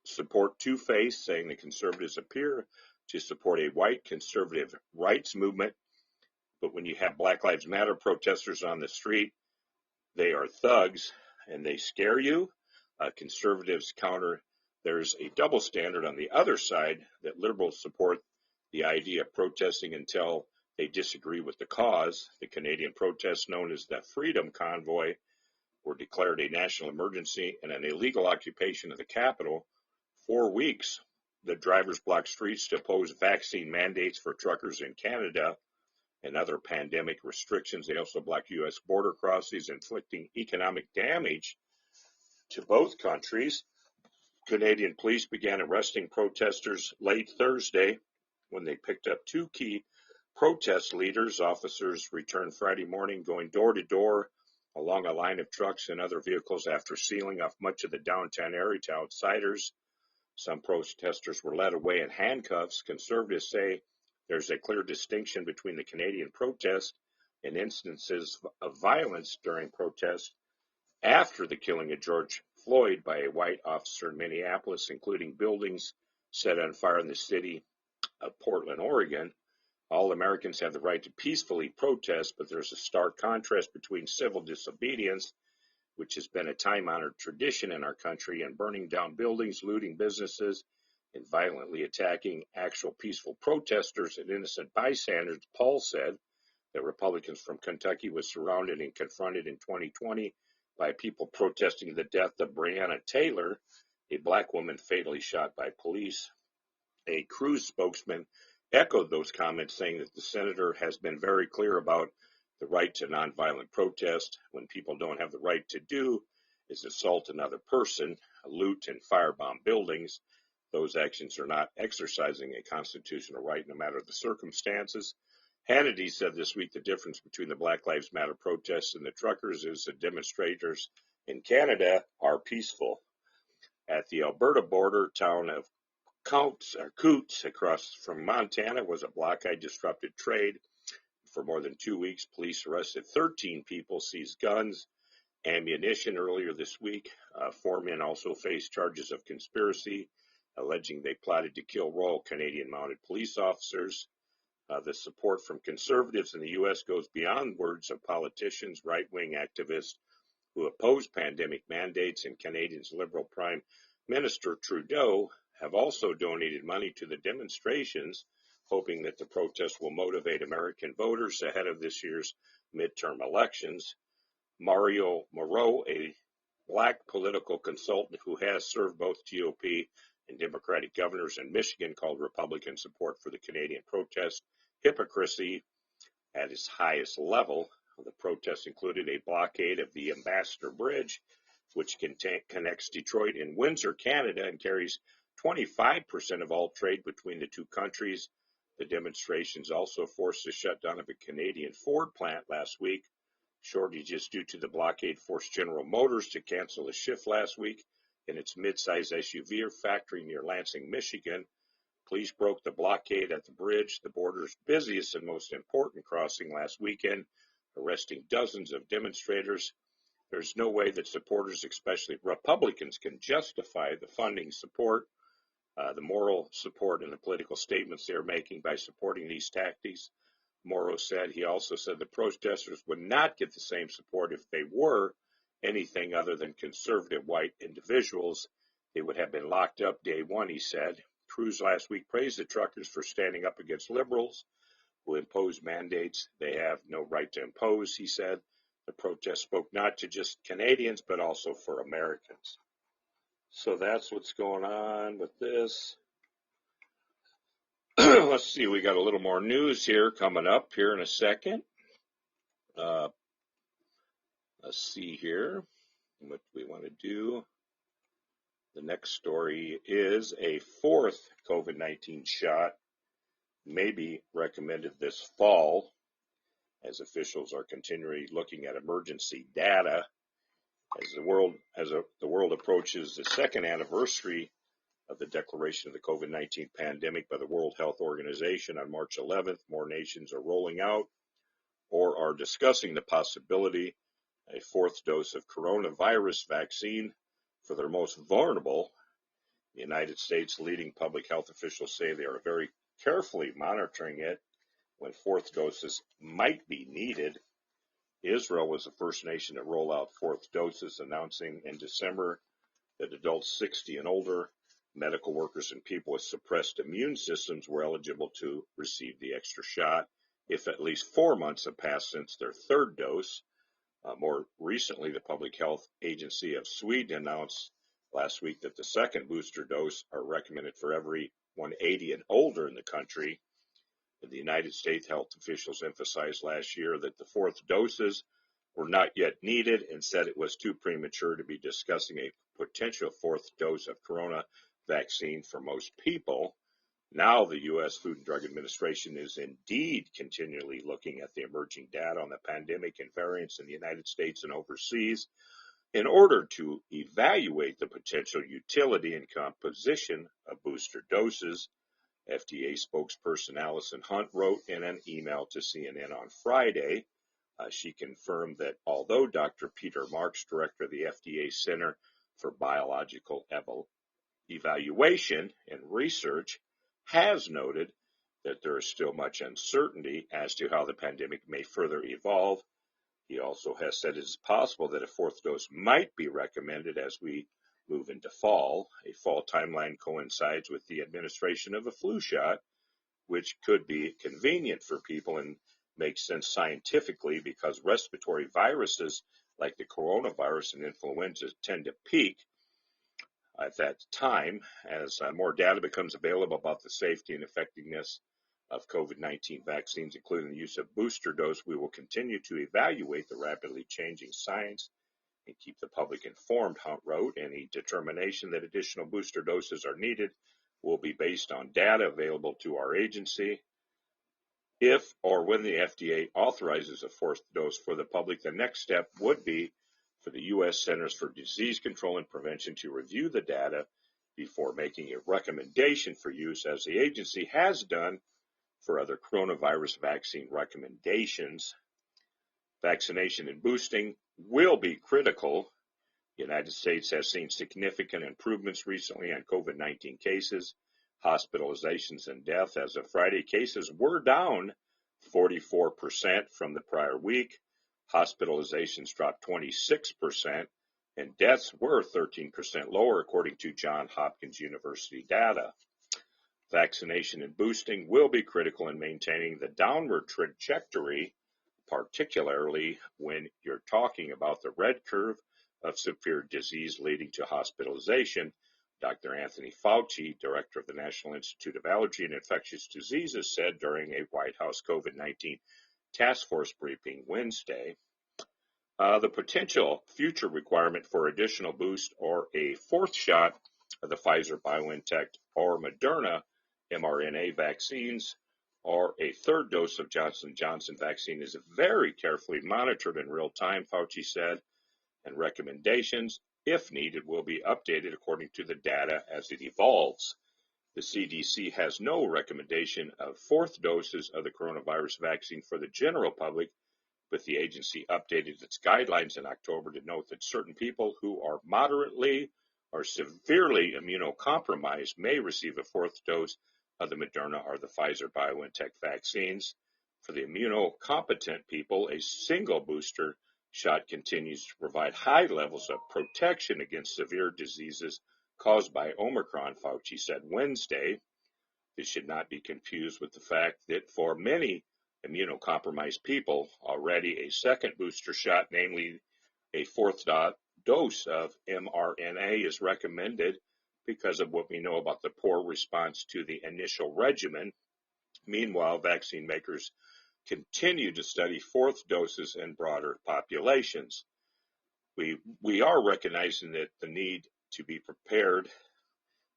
support two-faced, saying the conservatives appear to support a white conservative rights movement, but when you have Black Lives Matter protesters on the street, they are thugs and they scare you. Conservatives counter there's a double standard on the other side, that liberals support the idea of protesting until they disagree with the cause. The Canadian protests, known as the Freedom Convoy, were declared a national emergency and an illegal occupation of the Capitol. 4 weeks, the drivers blocked streets to oppose vaccine mandates for truckers in Canada and other pandemic restrictions. They also blocked U.S. border crossings, inflicting economic damage to both countries. Canadian police began arresting protesters late Thursday when they picked up 2 key protest leaders. Officers returned Friday morning, going door to door along a line of trucks and other vehicles after sealing off much of the downtown area to outsiders. Some protesters were led away in handcuffs. Conservatives say there's a clear distinction between the Canadian protest and instances of violence during protests after the killing of George Floyd by a white officer in Minneapolis, including buildings set on fire in the city of Portland, Oregon. All Americans have the right to peacefully protest, but there's a stark contrast between civil disobedience, which has been a time-honored tradition in our country, and burning down buildings, looting businesses, and violently attacking actual peaceful protesters and innocent bystanders. Paul said that Republicans from Kentucky was surrounded and confronted in 2020 by people protesting the death of Breonna Taylor, a black woman fatally shot by police. A Cruz spokesman echoed those comments, saying that the senator has been very clear about the right to nonviolent protest. When people don't have the right to do is assault another person, loot and firebomb buildings, those actions are not exercising a constitutional right no matter the circumstances. Hannity said this week the difference between the Black Lives Matter protests and the truckers is the demonstrators in Canada are peaceful. At the Alberta border town of Coots, across from Montana, was a blockade disrupted trade. For more than 2 weeks, police arrested 13 people, seized guns, ammunition earlier this week. 4 men also faced charges of conspiracy, alleging they plotted to kill Royal Canadian Mounted Police officers. The support from conservatives in the U.S. goes beyond words of politicians. Right-wing activists who oppose pandemic mandates and Canadians' Liberal Prime Minister Trudeau have also donated money to the demonstrations, hoping that the protest will motivate American voters ahead of this year's midterm elections. Mario Moreau, a black political consultant who has served both GOP and Democratic governors in Michigan, called Republican support for the Canadian protest hypocrisy at its highest level. The protest included a blockade of the Ambassador Bridge, which connects Detroit and Windsor, Canada, and carries 25% of all trade between the two countries. The demonstrations also forced the shutdown of a Canadian Ford plant last week. Shortages due to the blockade forced General Motors to cancel a shift last week in its mid-size SUV factory near Lansing, Michigan. Police broke the blockade at the bridge, the border's busiest and most important crossing, last weekend, arresting dozens of demonstrators. There's no way that supporters, especially Republicans, can justify the funding support, the moral support, and the political statements they are making by supporting these tactics. Morrow said. He also said the protesters would not get the same support if they were anything other than conservative white individuals. They would have been locked up day one, he said. Cruz last week praised the truckers for standing up against liberals who impose mandates they have no right to impose, he said. The protest spoke not to just Canadians, but also for Americans. So that's what's going on with this. Let's see, we got a little more news here coming up here in a second. Let's see here what we want to do. The next story is a fourth COVID-19 shot may be recommended this fall, as officials are continually looking at emergency data. As the world approaches the second anniversary of the declaration of the COVID-19 pandemic by the World Health Organization on March 11th, more nations are rolling out or are discussing the possibility a fourth dose of coronavirus vaccine for their most vulnerable. The United States leading public health officials say they are very carefully monitoring it when fourth doses might be needed. Israel was the first nation to roll out fourth doses, announcing in December that adults 60 and older, medical workers, and people with suppressed immune systems were eligible to receive the extra shot if at least 4 months have passed since their third dose. More recently, the Public Health Agency of Sweden announced last week that the second booster dose are recommended for everyone 80 and older in the country. The United States health officials emphasized last year that the fourth doses were not yet needed and said it was too premature to be discussing a potential fourth dose of corona vaccine for most people. Now the U.S. Food and Drug Administration is indeed continually looking at the emerging data on the pandemic and variants in the United States and overseas. In order to evaluate the potential utility and composition of booster doses, FDA spokesperson Allison Hunt wrote in an email to CNN on Friday. She confirmed that although Dr. Peter Marks, director of the FDA Center for Biological Evaluation and Research, has noted that there is still much uncertainty as to how the pandemic may further evolve, he also has said it is possible that a fourth dose might be recommended as we move into fall. A fall timeline coincides with the administration of a flu shot, which could be convenient for people and makes sense scientifically because respiratory viruses like the coronavirus and influenza tend to peak at that time. As more data becomes available about the safety and effectiveness of COVID-19 vaccines, including the use of booster dose, we will continue to evaluate the rapidly changing science and keep the public informed, Hunt wrote. Any determination that additional booster doses are needed will be based on data available to our agency. If or when the FDA authorizes a fourth dose for the public, the next step would be for the U.S. Centers for Disease Control and Prevention to review the data before making a recommendation for use, as the agency has done for other coronavirus vaccine recommendations. Vaccination and boosting will be critical. The United States has seen significant improvements recently on COVID-19 cases, hospitalizations, and death. As of Friday, cases were down 44% from the prior week. Hospitalizations dropped 26%, and deaths were 13% lower, according to Johns Hopkins University data. Vaccination and boosting will be critical in maintaining the downward trajectory, particularly when you're talking about the red curve of severe disease leading to hospitalization. Dr. Anthony Fauci, director of the National Institute of Allergy and Infectious Diseases, said during a White House COVID-19 task force briefing Wednesday. The potential future requirement for additional boost or a fourth shot of the Pfizer, BioNTech, or Moderna mRNA vaccines, or a third dose of Johnson & Johnson vaccine is very carefully monitored in real time, Fauci said, and recommendations, if needed, will be updated according to the data as it evolves. The CDC has no recommendation of fourth doses of the coronavirus vaccine for the general public, but the agency updated its guidelines in October to note that certain people who are moderately or severely immunocompromised may receive a fourth dose of the Moderna or the Pfizer BioNTech vaccines. For the immunocompetent people, a single booster shot continues to provide high levels of protection against severe diseases caused by Omicron, Fauci said Wednesday. This should not be confused with the fact that for many immunocompromised people, already a second booster shot, namely a fourth dose of mRNA, is recommended because of what we know about the poor response to the initial regimen. Meanwhile, vaccine makers continue to study fourth doses in broader populations. We are recognizing that the need to be prepared.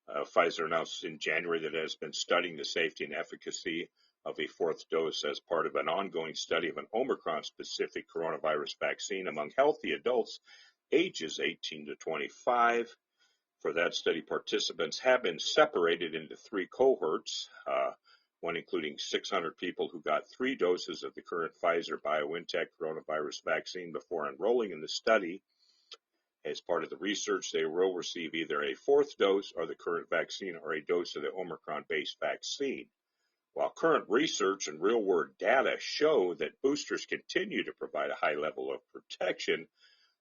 Pfizer announced in January that it has been studying the safety and efficacy of a fourth dose as part of an ongoing study of an Omicron-specific coronavirus vaccine among healthy adults ages 18 to 25. For that study, participants have been separated into three cohorts, one including 600 people who got 3 doses of the current Pfizer BioNTech coronavirus vaccine before enrolling in the study. As part of the research, they will receive either a fourth dose or the current vaccine or a dose of the Omicron-based vaccine. While current research and real-world data show that boosters continue to provide a high level of protection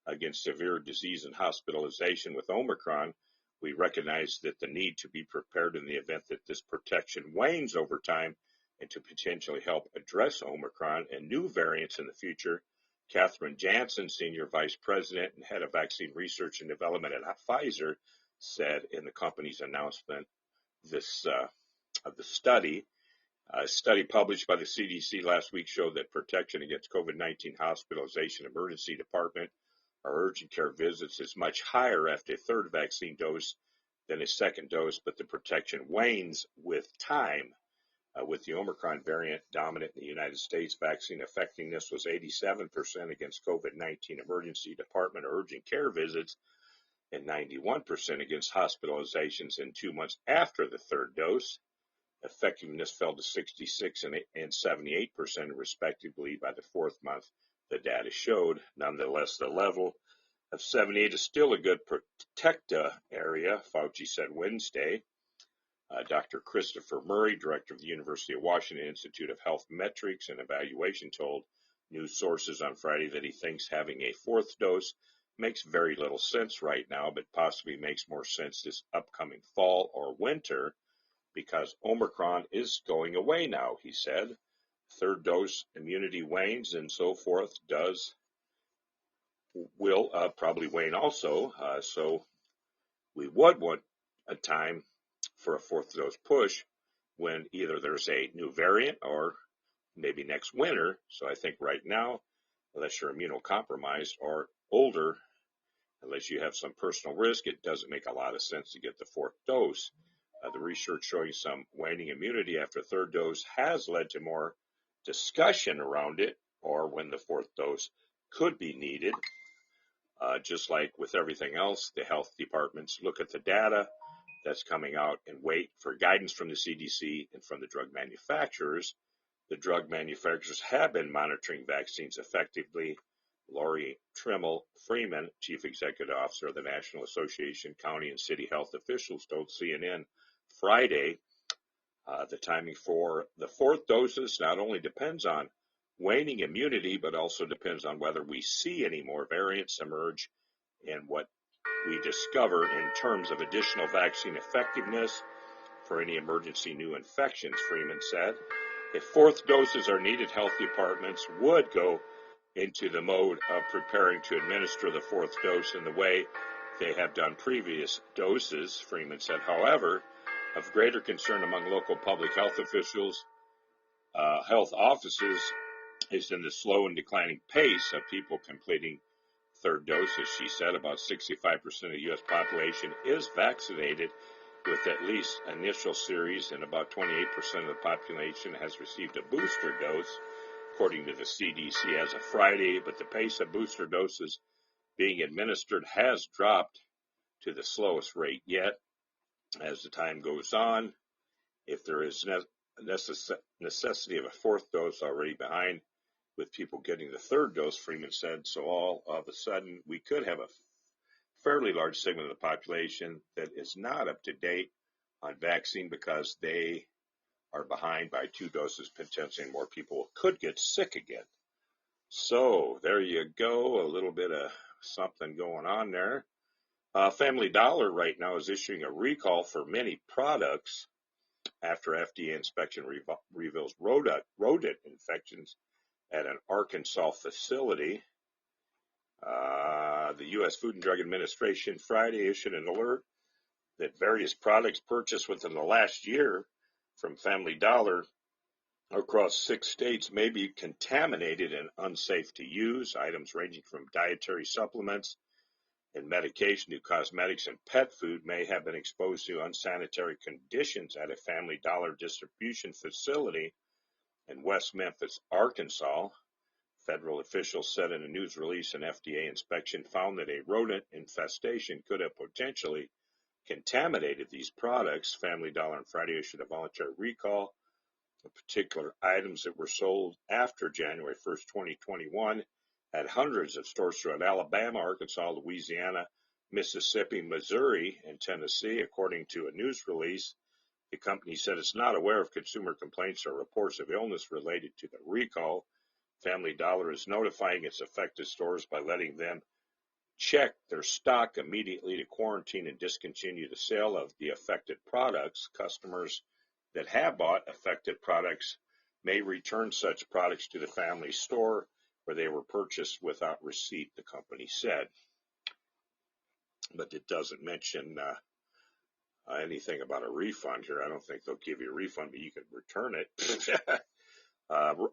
against severe disease and hospitalization with Omicron, we recognize that the need to be prepared in the event that this protection wanes over time and to potentially help address Omicron and new variants in the future. Catherine Jansen, Senior Vice President and Head of Vaccine Research and Development at Pfizer, said in the company's announcement of the study. A study published by the CDC last week showed that protection against COVID-19 hospitalization, emergency department, or urgent care visits is much higher after a third vaccine dose than a second dose, but the protection wanes with time. With the Omicron variant dominant in the United States, vaccine effectiveness was 87% against COVID-19 emergency department or urgent care visits and 91% against hospitalizations in 2 months after the third dose. Effectiveness fell to 66 and 78% respectively by the fourth month, the data showed. Nonetheless, the level of 78 is still a good protecta area, Fauci said Wednesday. Dr. Christopher Murray, director of the University of Washington Institute of Health Metrics and Evaluation, told news sources on Friday that he thinks having a fourth dose makes very little sense right now, but possibly makes more sense this upcoming fall or winter because Omicron is going away now, he said. Third dose immunity wanes and so forth will probably wane also. So we would want a time for a fourth dose push when either there's a new variant or maybe next winter. So I think right now, unless you're immunocompromised or older, unless you have some personal risk, it doesn't make a lot of sense to get the fourth dose. The research showing some waning immunity after third dose has led to more discussion around it or when the fourth dose could be needed. Just like with everything else, the health departments look at the data that's coming out and wait for guidance from the CDC and from the drug manufacturers. The drug manufacturers have been monitoring vaccines effectively. Lori Trimmel Freeman, Chief Executive Officer of the National Association of County and City Health Officials, told CNN Friday the timing for the fourth doses not only depends on waning immunity, but also depends on whether we see any more variants emerge and what we discover in terms of additional vaccine effectiveness for any emergency new infections, Freeman said. If fourth doses are needed, health departments would go into the mode of preparing to administer the fourth dose in the way they have done previous doses, Freeman said. However, of greater concern among local public health officials, health offices, is in the slow and declining pace of people completing third doses. She said about 65% of the U.S. population is vaccinated with at least initial series, and about 28% of the population has received a booster dose, according to the CDC as of Friday, but the pace of booster doses being administered has dropped to the slowest rate yet. As the time goes on, if there is necessity of a fourth dose already behind with people getting the third dose, Freeman said, so all of a sudden we could have a fairly large segment of the population that is not up to date on vaccine because they are behind by 2 doses, potentially more people could get sick again. So there you go, a little bit of something going on there. Family Dollar right now is issuing a recall for many products after FDA inspection reveals rodent infections at an Arkansas facility. The U.S. Food and Drug Administration Friday issued an alert that various products purchased within the last year from Family Dollar across 6 states may be contaminated and unsafe to use. Items ranging from dietary supplements and medication to cosmetics and pet food may have been exposed to unsanitary conditions at a Family Dollar distribution facility in West Memphis, Arkansas. Federal officials said in a news release an FDA inspection found that a rodent infestation could have potentially contaminated these products. Family Dollar on Friday issued a voluntary recall of particular items that were sold after January 1st, 2021 at hundreds of stores throughout Alabama, Arkansas, Louisiana, Mississippi, Missouri, and Tennessee. According to a news release, the company said it's not aware of consumer complaints or reports of illness related to the recall. Family Dollar is notifying its affected stores by letting them check their stock immediately to quarantine and discontinue the sale of the affected products. Customers that have bought affected products may return such products to the family store where they were purchased without receipt, the company said. But it doesn't mention anything about a refund here. I don't think they'll give you a refund, but you can return it.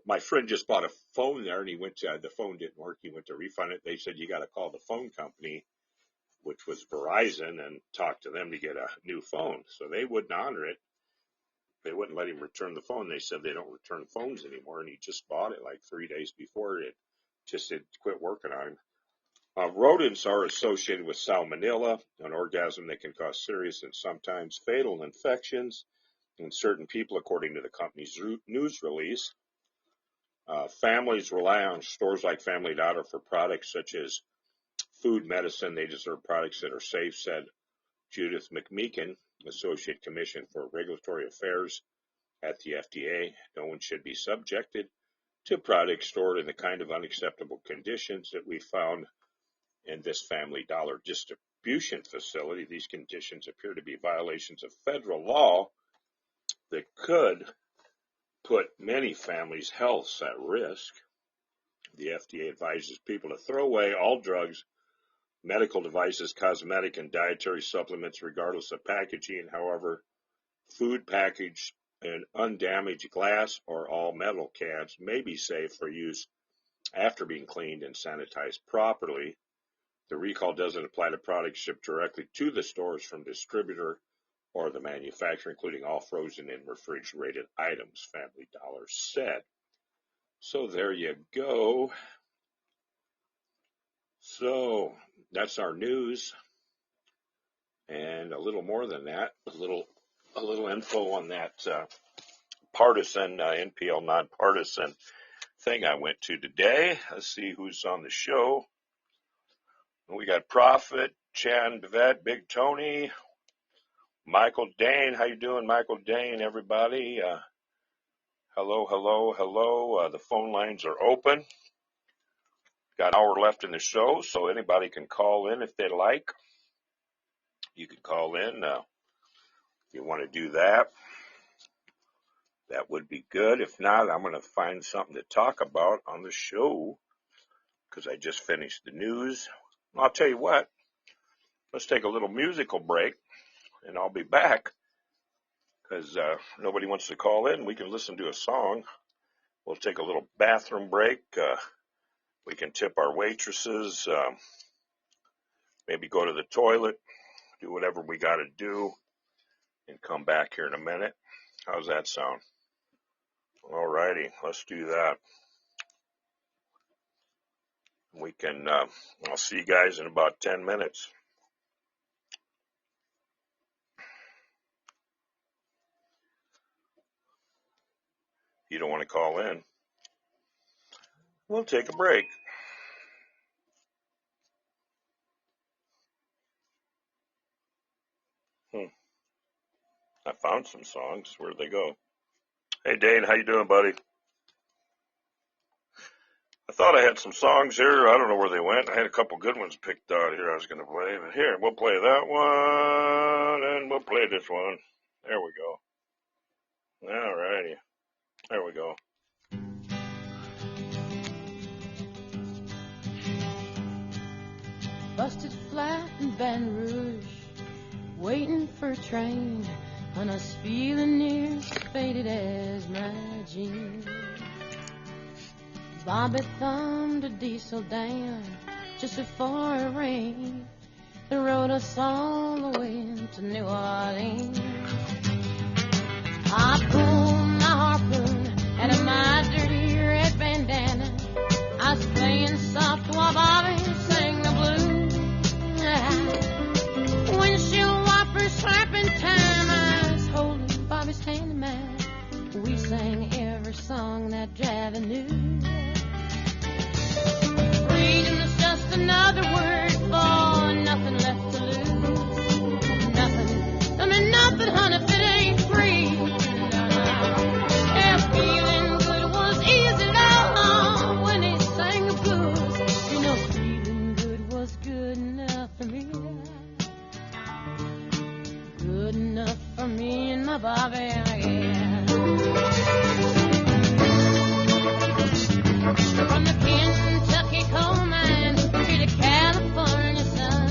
My friend just bought a phone there, and he went to, the phone didn't work. He went to refund it. They said, you got to call the phone company, which was Verizon, and talk to them to get a new phone. So they wouldn't honor it. they wouldn't let him return the phone. They said they don't return phones anymore, and he just bought it like 3 days before it just had quit working on him. Rodents are associated with salmonella, an organism that can cause serious and sometimes fatal infections in certain people, according to the company's news release. Families rely on stores like Family Dollar for products such as food, medicine. They deserve products that are safe, said Judith McMeekin, Associate Commissioner for Regulatory Affairs at the FDA. No one should be subjected to products stored in the kind of unacceptable conditions that we found in this Family Dollar distribution facility. These conditions appear to be violations of federal law that could put many families' healths at risk. The FDA advises people to throw away all drugs, medical devices, cosmetic, and dietary supplements, regardless of packaging. However, food packaged in undamaged glass or all metal cans may be safe for use after being cleaned and sanitized properly. The recall doesn't apply to products shipped directly to the stores from distributor or the manufacturer, including all frozen and refrigerated items, Family Dollar said. So there you go. So that's our news, and a little more than that, a little info on that partisan NPL nonpartisan thing I went to today. Let's see who's on the show. We got Prophet, Chan Devet, Big Tony, Michael Dane. How you doing, Michael Dane? Everybody, hello, hello, hello. The phone lines are open. Got an hour left in the show, so anybody can call in if they like. You can call in if you want to do that. That would be good. If not, I'm going to find something to talk about on the show because I just finished the news. I'll tell you what, let's take a little musical break, and I'll be back because nobody wants to call in. We can listen to a song. We'll take a little bathroom break. We can tip our waitresses, maybe go to the toilet, do whatever we got to do, and come back here in a minute. How's that sound? All righty, let's do that. We can, I'll see you guys in about 10 minutes. If you don't want to call in, we'll take a break. I found some songs. Where'd they go? Hey, Dane, how you doing, buddy? I thought I had some songs here. I don't know where they went. I had a couple good ones picked out here I was going to play. But here, we'll play that one, and we'll play this one. There we go. All righty. There we go. Busted flat in Baton Rouge, waiting for a train, and I was feeling near as faded as my jeans. Bobby thumbed a diesel down just before it rained and rode us all the way to New Orleans. I pulled my harpoon out of my dirty red bandana. I was playing soft while Bobby sang the blues. Windshield wipers slapping time. I was holding Bobby's hand in mine. We sang every song that Javi knew. Freedom is just another word for nothing left to lose. Nothing, I mean nothing, honey, if it ain't free. Yeah, feeling good was easy, Lord, when he sang the blues. You know, feeling good was good enough for me. Good enough for me and my Bobby, yeah. From the Kentucky coal mine to the California sun,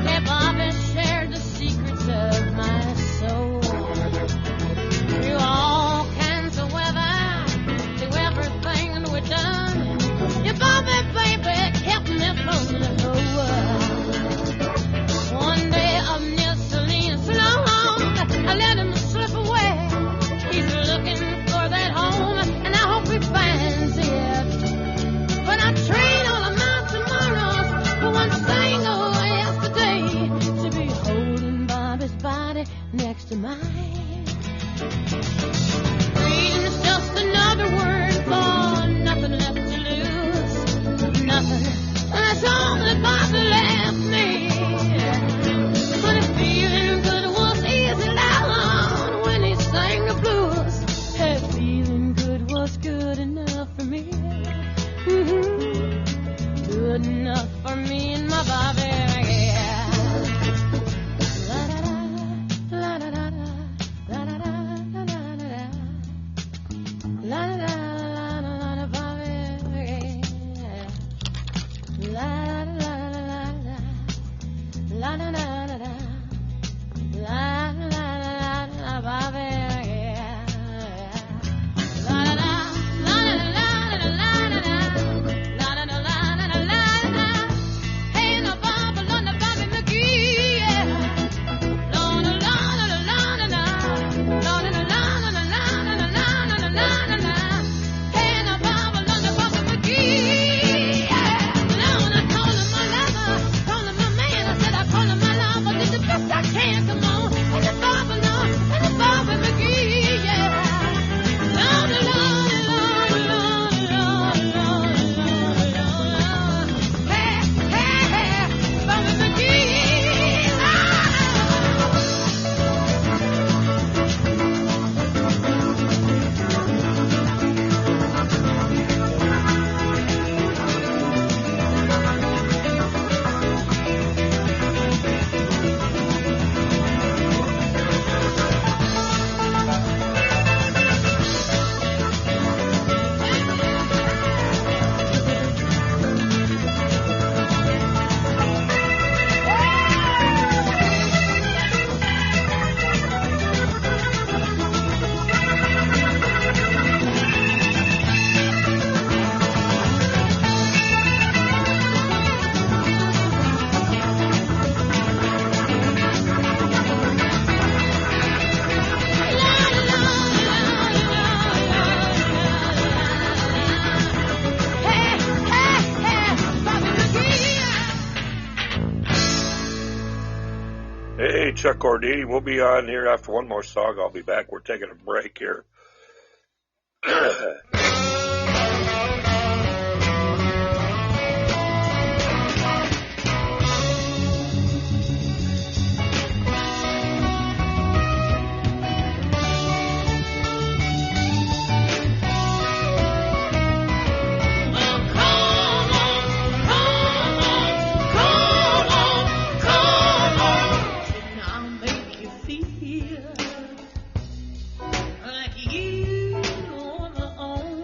yeah, Bobby shared the secrets of my soul. Through all kinds of weather, through everything we've done, yeah, Bobby, baby, kept me from the whole world. One day up near Salinas, long, I let him slip away. next to mine. Freedom's just another word for nothing left to lose. Nothing. That's all that Bobby left me. But feeling good was easy down when he sang the blues. Hey, feeling good was good enough for me. Good enough for me and my Bobby. Yeah. La da da da, la da da da, la da da da, la da da la da Bobby. Yeah. La da da da da, la da da da, la da da da, Bobby. Yeah. La da da, la da da da, la da da. Hey, Chuck Ordini, we'll be on here after one more song. I'll be back. We're taking a break here. Like you on my own.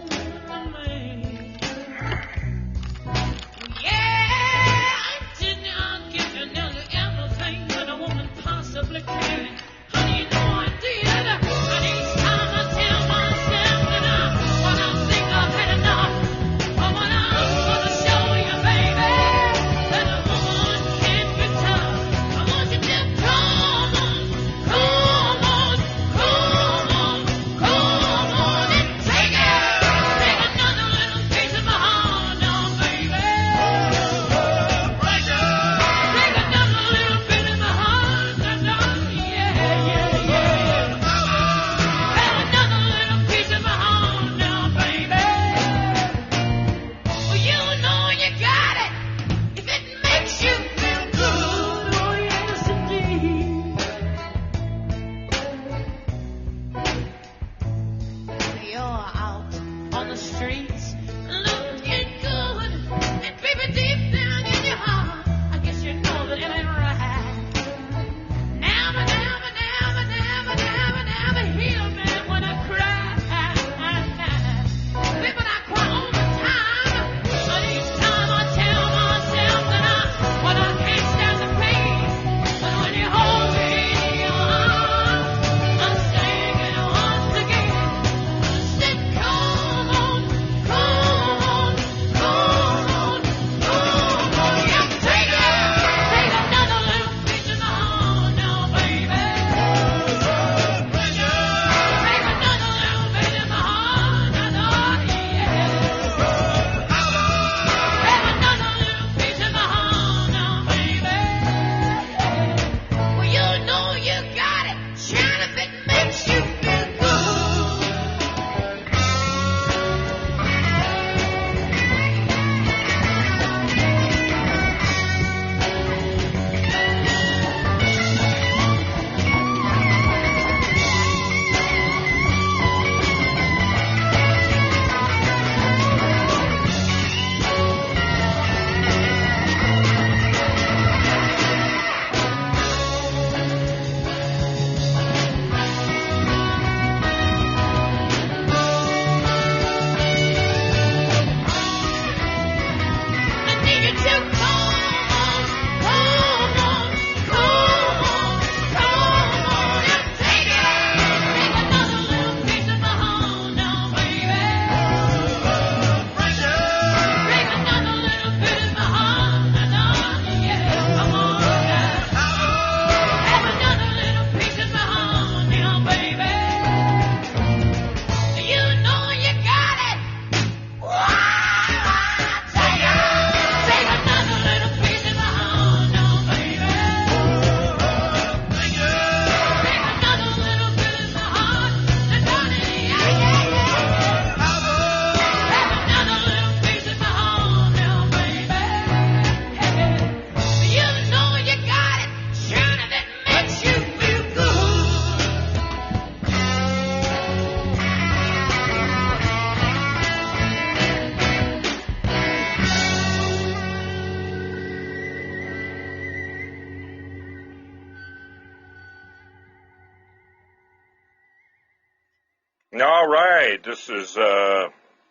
All right, this is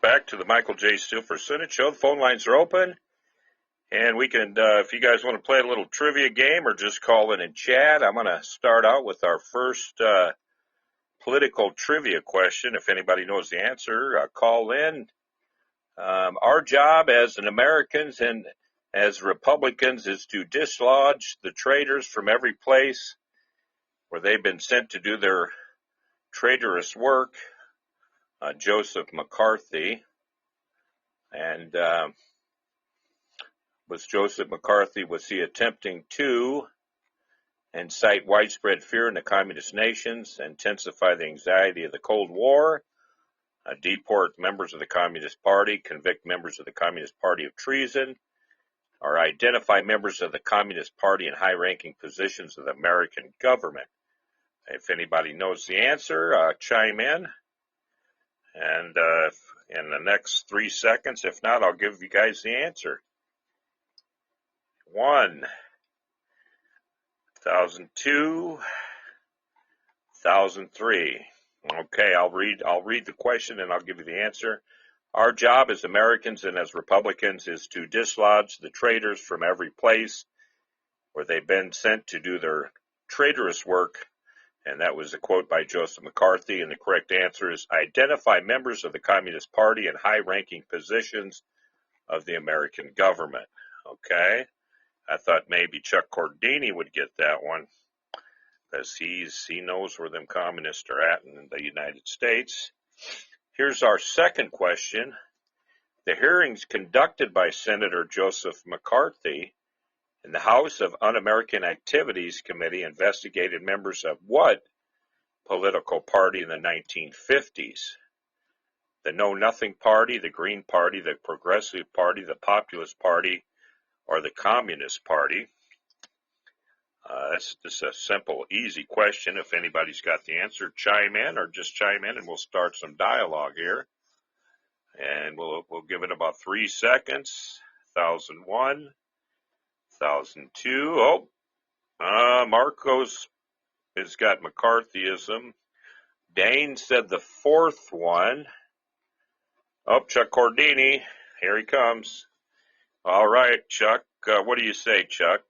back to the Michael J. Steelfer Senate Show. The phone lines are open, and we can, if you guys want to play a little trivia game or just call in and chat, I'm going to start out with our first political trivia question. If anybody knows the answer, call in. Our job as an Americans and as Republicans is to dislodge the traitors from every place where they've been sent to do their traitorous work. Joseph McCarthy. And was Joseph McCarthy, was he attempting to incite widespread fear in the communist nations, intensify the anxiety of the Cold War, deport members of the Communist Party, convict members of the Communist Party of treason, or identify members of the Communist Party in high-ranking positions of the American government? If anybody knows the answer, chime in. And in the next 3 seconds, if not, I'll give you guys the answer. 1, 2002, 2003. Okay, I'll read the question and I'll give you the answer. Our job as Americans and as Republicans is to dislodge the traitors from every place where they've been sent to do their traitorous work. And that was a quote by Joseph McCarthy, and the correct answer is identify members of the Communist Party in high-ranking positions of the American government. Okay? I thought maybe Chuck Cordini would get that one, because he knows where them communists are at in the United States. Here's our second question. The hearings conducted by Senator Joseph McCarthy in the House of Un-American Activities Committee investigated members of what political party in the 1950s? The Know Nothing Party, the Green Party, the Progressive Party, the Populist Party, or the Communist Party? That's just a simple, easy question. If anybody's got the answer, chime in, or just chime in and we'll start some dialogue here. And we'll give it about 3 seconds. 2001. 2002. Marcos has got McCarthyism. Dane said the fourth one. Chuck Cordini. Here he comes. All right, Chuck. What do you say, Chuck?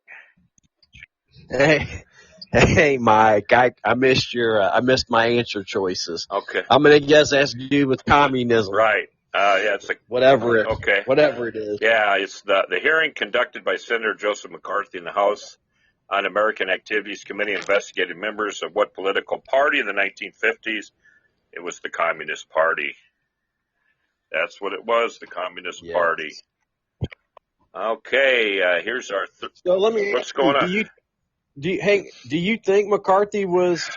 Hey, Mike. I missed my answer choices. Okay. I'm gonna guess it has to do with communism. Right. Yeah, it's whatever it is. Yeah, it's the hearing conducted by Senator Joseph McCarthy in the House Un-American Activities Committee investigated members of what political party in the 1950s? It was the Communist Party. That's what it was, the Communist Party. Okay, here's our. So let me. What's going on? Do you think McCarthy was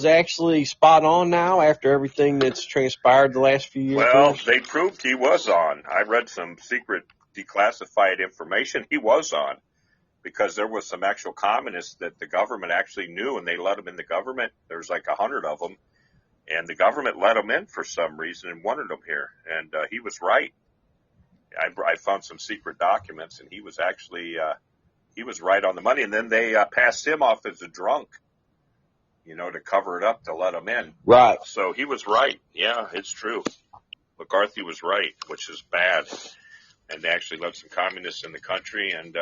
actually spot on now after everything that's transpired the last few years? Well, they proved he was on. I read some secret declassified information. He was on, because there was some actual communists that the government actually knew, and they let them in the government. There's like 100 of them, and the government let them in for some reason and wanted them here. And he was right. I found some secret documents, and he was actually he was right on the money. And then they passed him off as a drunk, to cover it up, to let him in. Right. So he was right. Yeah, it's true. McCarthy was right, which is bad. And they actually let some communists in the country, and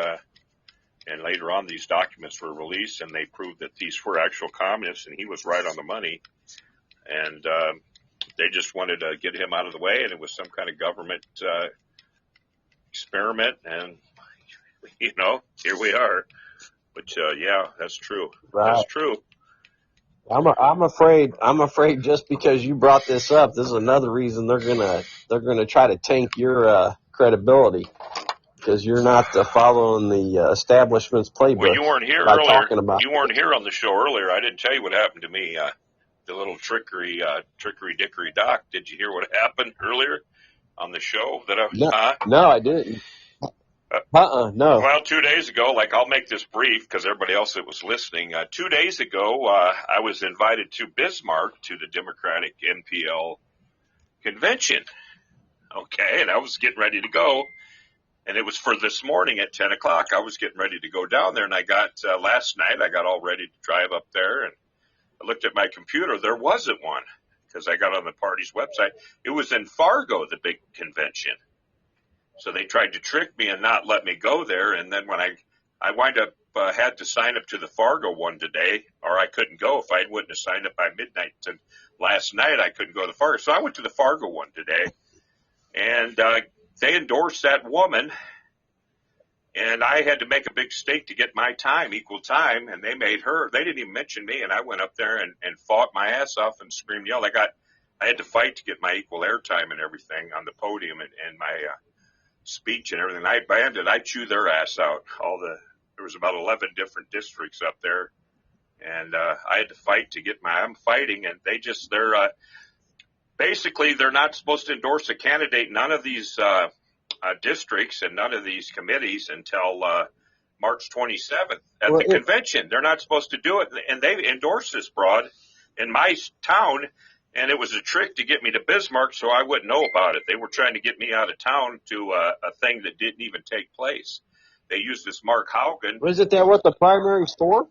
later on these documents were released, and they proved that these were actual communists, and he was right on the money. And they just wanted to get him out of the way, and it was some kind of government experiment, and here we are. But yeah, that's true. Right. That's true. I'm afraid just because you brought this up, this is another reason they're gonna try to tank your credibility, because you're not following the establishment's playbook. Well, you weren't here earlier. You weren't here on the show earlier. I didn't tell you what happened to me. The little trickery dickory dock. Did you hear what happened earlier on the show? No, I didn't. No. Well, 2 days ago, I'll make this brief because everybody else that was listening. 2 days ago, I was invited to Bismarck to the Democratic NPL convention. Okay, and I was getting ready to go, and it was for this morning at 10 o'clock. I was getting ready to go down there, and I got, last night, I got all ready to drive up there, and I looked at my computer. There wasn't one, because I got on the party's website. It was in Fargo, the big convention. So they tried to trick me and not let me go there. And then when I wind up had to sign up to the Fargo one today, or I couldn't go if I wouldn't have signed up by midnight. Last night I couldn't go to the Fargo. So I went to the Fargo one today, and they endorsed that woman. And I had to make a big stake to get my time, equal time, and they made her. They didn't even mention me, and I went up there and fought my ass off and screamed, yelled. I had to fight to get my equal airtime and everything on the podium and my speech and everything. I chewed their ass out. There was about 11 different districts up there, and I had to fight to get I'm fighting, and they're basically they're not supposed to endorse a candidate. None of these districts and none of these committees until March 27th at the convention. They're not supposed to do it, and they endorsed this broad in my town, and it was a trick to get me to Bismarck so I wouldn't know about it. They were trying to get me out of town to a thing that didn't even take place. They used this Mark Haugen. Isn't that what the primary's for?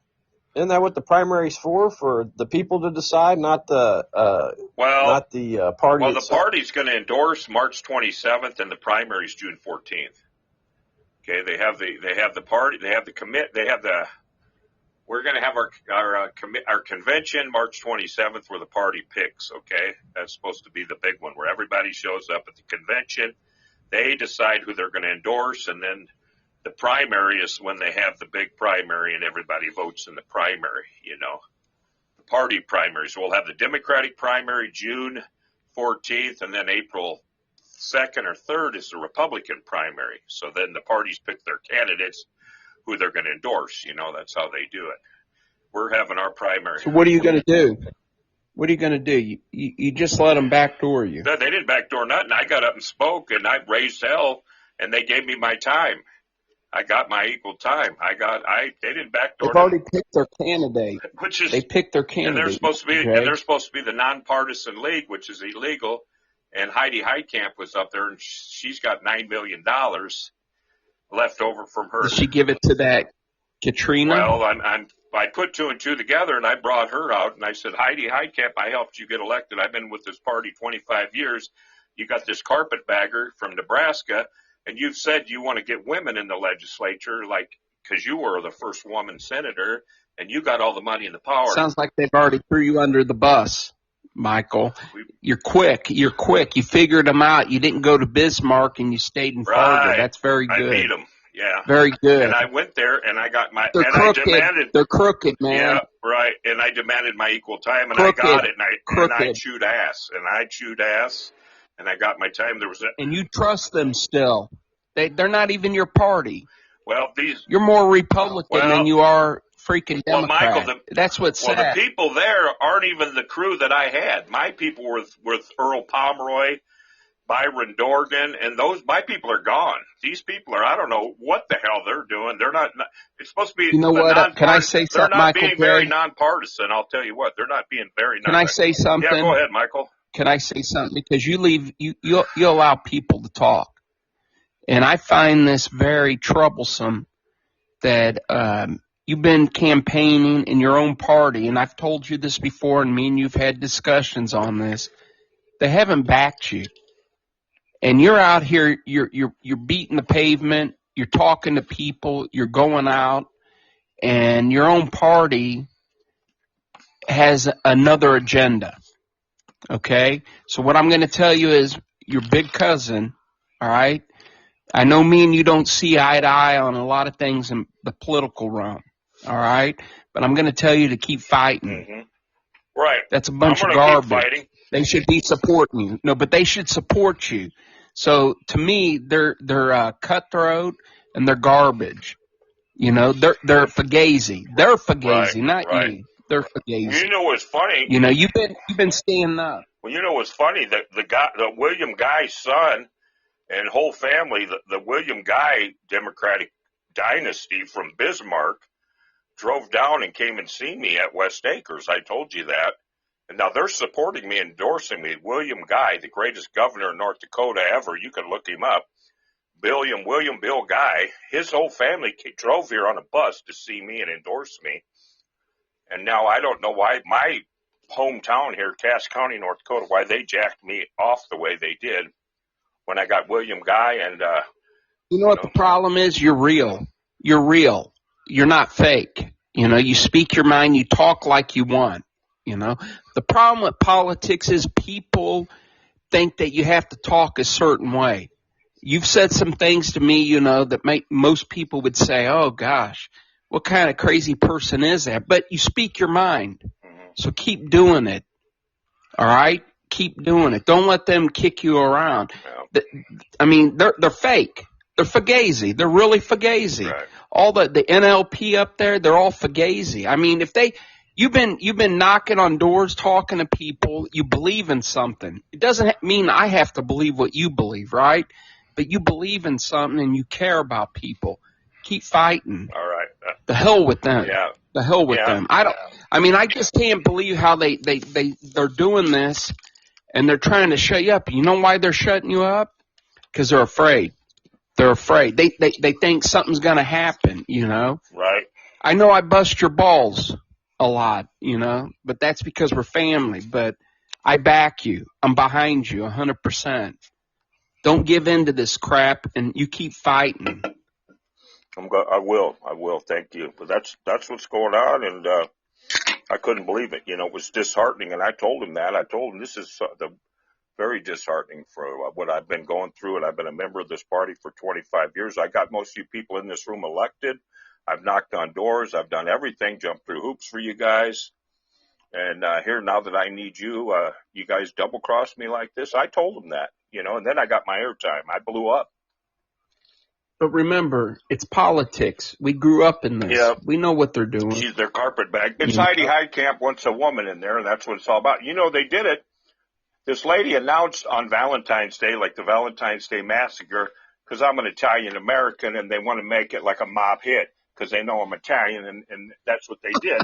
Isn't that what the primary's for the people to decide, not the party? Well, the party's going to endorse March 27th, and the primary's June 14th. Okay, they have the party, they have the commit, they have the. We're going to have our convention March 27th, where the party picks. Okay, that's supposed to be the big one, where everybody shows up at the convention. They decide who they're going to endorse, and then the primary is when they have the big primary and everybody votes in the primary, the party primaries. We'll have the Democratic primary June 14th, and then April 2nd or 3rd is the Republican primary. So then the parties pick their candidates who they're going to endorse. That's how they do it. We're having our primary. So what are you going to do? What are you going to do? You just let them backdoor you. No, they didn't backdoor nothing. I got up and spoke, and I raised hell, and they gave me my time. I got my equal time. They didn't backdoor. They've already picked their candidate. They picked their candidate. And they're supposed to be the nonpartisan league, which is illegal. And Heidi Heitkamp was up there, and she's got $9 million left over from her. Did she give it to that Katrina? Well, I put two and two together, and I brought her out, and I said, Heidi Heitkamp, I helped you get elected. I've been with this party 25 years. You got this carpetbagger from Nebraska. And you've said you want to get women in the legislature, because you were the first woman senator, and you got all the money and the power. Sounds like they've already threw you under the bus, Michael. You're quick. You figured them out. You didn't go to Bismarck, and you stayed in Fargo. Right. That's very good. I beat them. Yeah. Very good. And I went there, and I got my. They're crooked. They're crooked, man. Yeah, right. And I demanded my equal time, and crooked. I got it, and I chewed ass, and I got my time. And you trust them still. They're not even your party. Well, you're more Republican than you are freaking Democrat. Well, Michael, that's what's sad. Well, the people there aren't even the crew that I had. My people were with Earl Pomeroy, Byron Dorgan, and my people are gone. These people I don't know what the hell they're doing. They're not. It's supposed to be. You know what? Can I say something, They're not Michael? being very nonpartisan. I'll tell you what. They're not being very. Can I say something? Yeah, go ahead, Michael. Can I say something? Because you allow people to talk. And I find this very troublesome that you've been campaigning in your own party, and I've told you this before, and me and you've had discussions on this. They haven't backed you, and you're out here. You're beating the pavement. You're talking to people. You're going out, and your own party has another agenda. Okay, so what I'm going to tell you is your big cousin. All right. I know me and you don't see eye to eye on a lot of things in the political realm, all right? But I'm going to tell you to keep fighting. Mm-hmm. Right. That's a bunch of garbage. They should be supporting you. No, but they should support you. So to me, they're cutthroat and they're garbage. They're fugazi. They're fugazi, not you. They're fugazi. You know what's funny? You've been standing up. Well, you know what's funny? The William Guy's son and whole family, the William Guy Democratic dynasty from Bismarck, drove down and came and seen me at West Acres. I told you that. And now they're supporting me, endorsing me. William Guy, the greatest governor in North Dakota ever. You can look him up. Bill Guy, his whole family drove here on a bus to see me and endorse me. And now I don't know why my hometown here, Cass County, North Dakota, why they jacked me off the way they did when I got William Guy and, You know what the problem is? You're real. You're real. You're not fake. You know, you speak your mind, you talk like you want. You know, the problem with politics is people think that you have to talk a certain way. You've said some things to me, you know, that most people would say, oh gosh, what kind of crazy person is that? But you speak your mind. So keep doing it. All right? Keep doing it. Don't let them kick you around. I mean, they're fake. They're fugazi. They're really fugazi. Right. All the NLP up there, they're all fugazi. I mean, you've been knocking on doors, talking to people, you believe in something. It doesn't mean I have to believe what you believe, right? But you believe in something and you care about people. Keep fighting. All right. The hell with them. Yeah. The hell with them. I just can't believe how they're doing this and they're trying to shut you up. You know why they're shutting you up? Because they're afraid. They're afraid. They think something's going to happen, you know? Right. I know I bust your balls a lot, you know, but that's because we're family. But I back you. I'm behind you 100%. Don't give in to this crap, and you keep fighting. I will. Thank you. But that's what's going on, and I couldn't believe it. You know, it was disheartening, and I told him that. I told him this is very disheartening for what I've been going through, and I've been a member of this party for 25 years. I got most of you people in this room elected. I've knocked on doors. I've done everything, jumped through hoops for you guys. And here, now that I need you, you guys double-crossed me like this. I told them that, you know, and then I got my airtime. I blew up. But remember, it's politics. We grew up in this. Yeah. We know what they're doing. She's their carpetbag. It's Heidi Heitkamp wants a woman in there, and that's what it's all about. You know, they did it. This lady announced on Valentine's Day, like the Valentine's Day Massacre, because I'm an Italian-American, and they want to make it like a mob hit because they know I'm Italian, and that's what they did.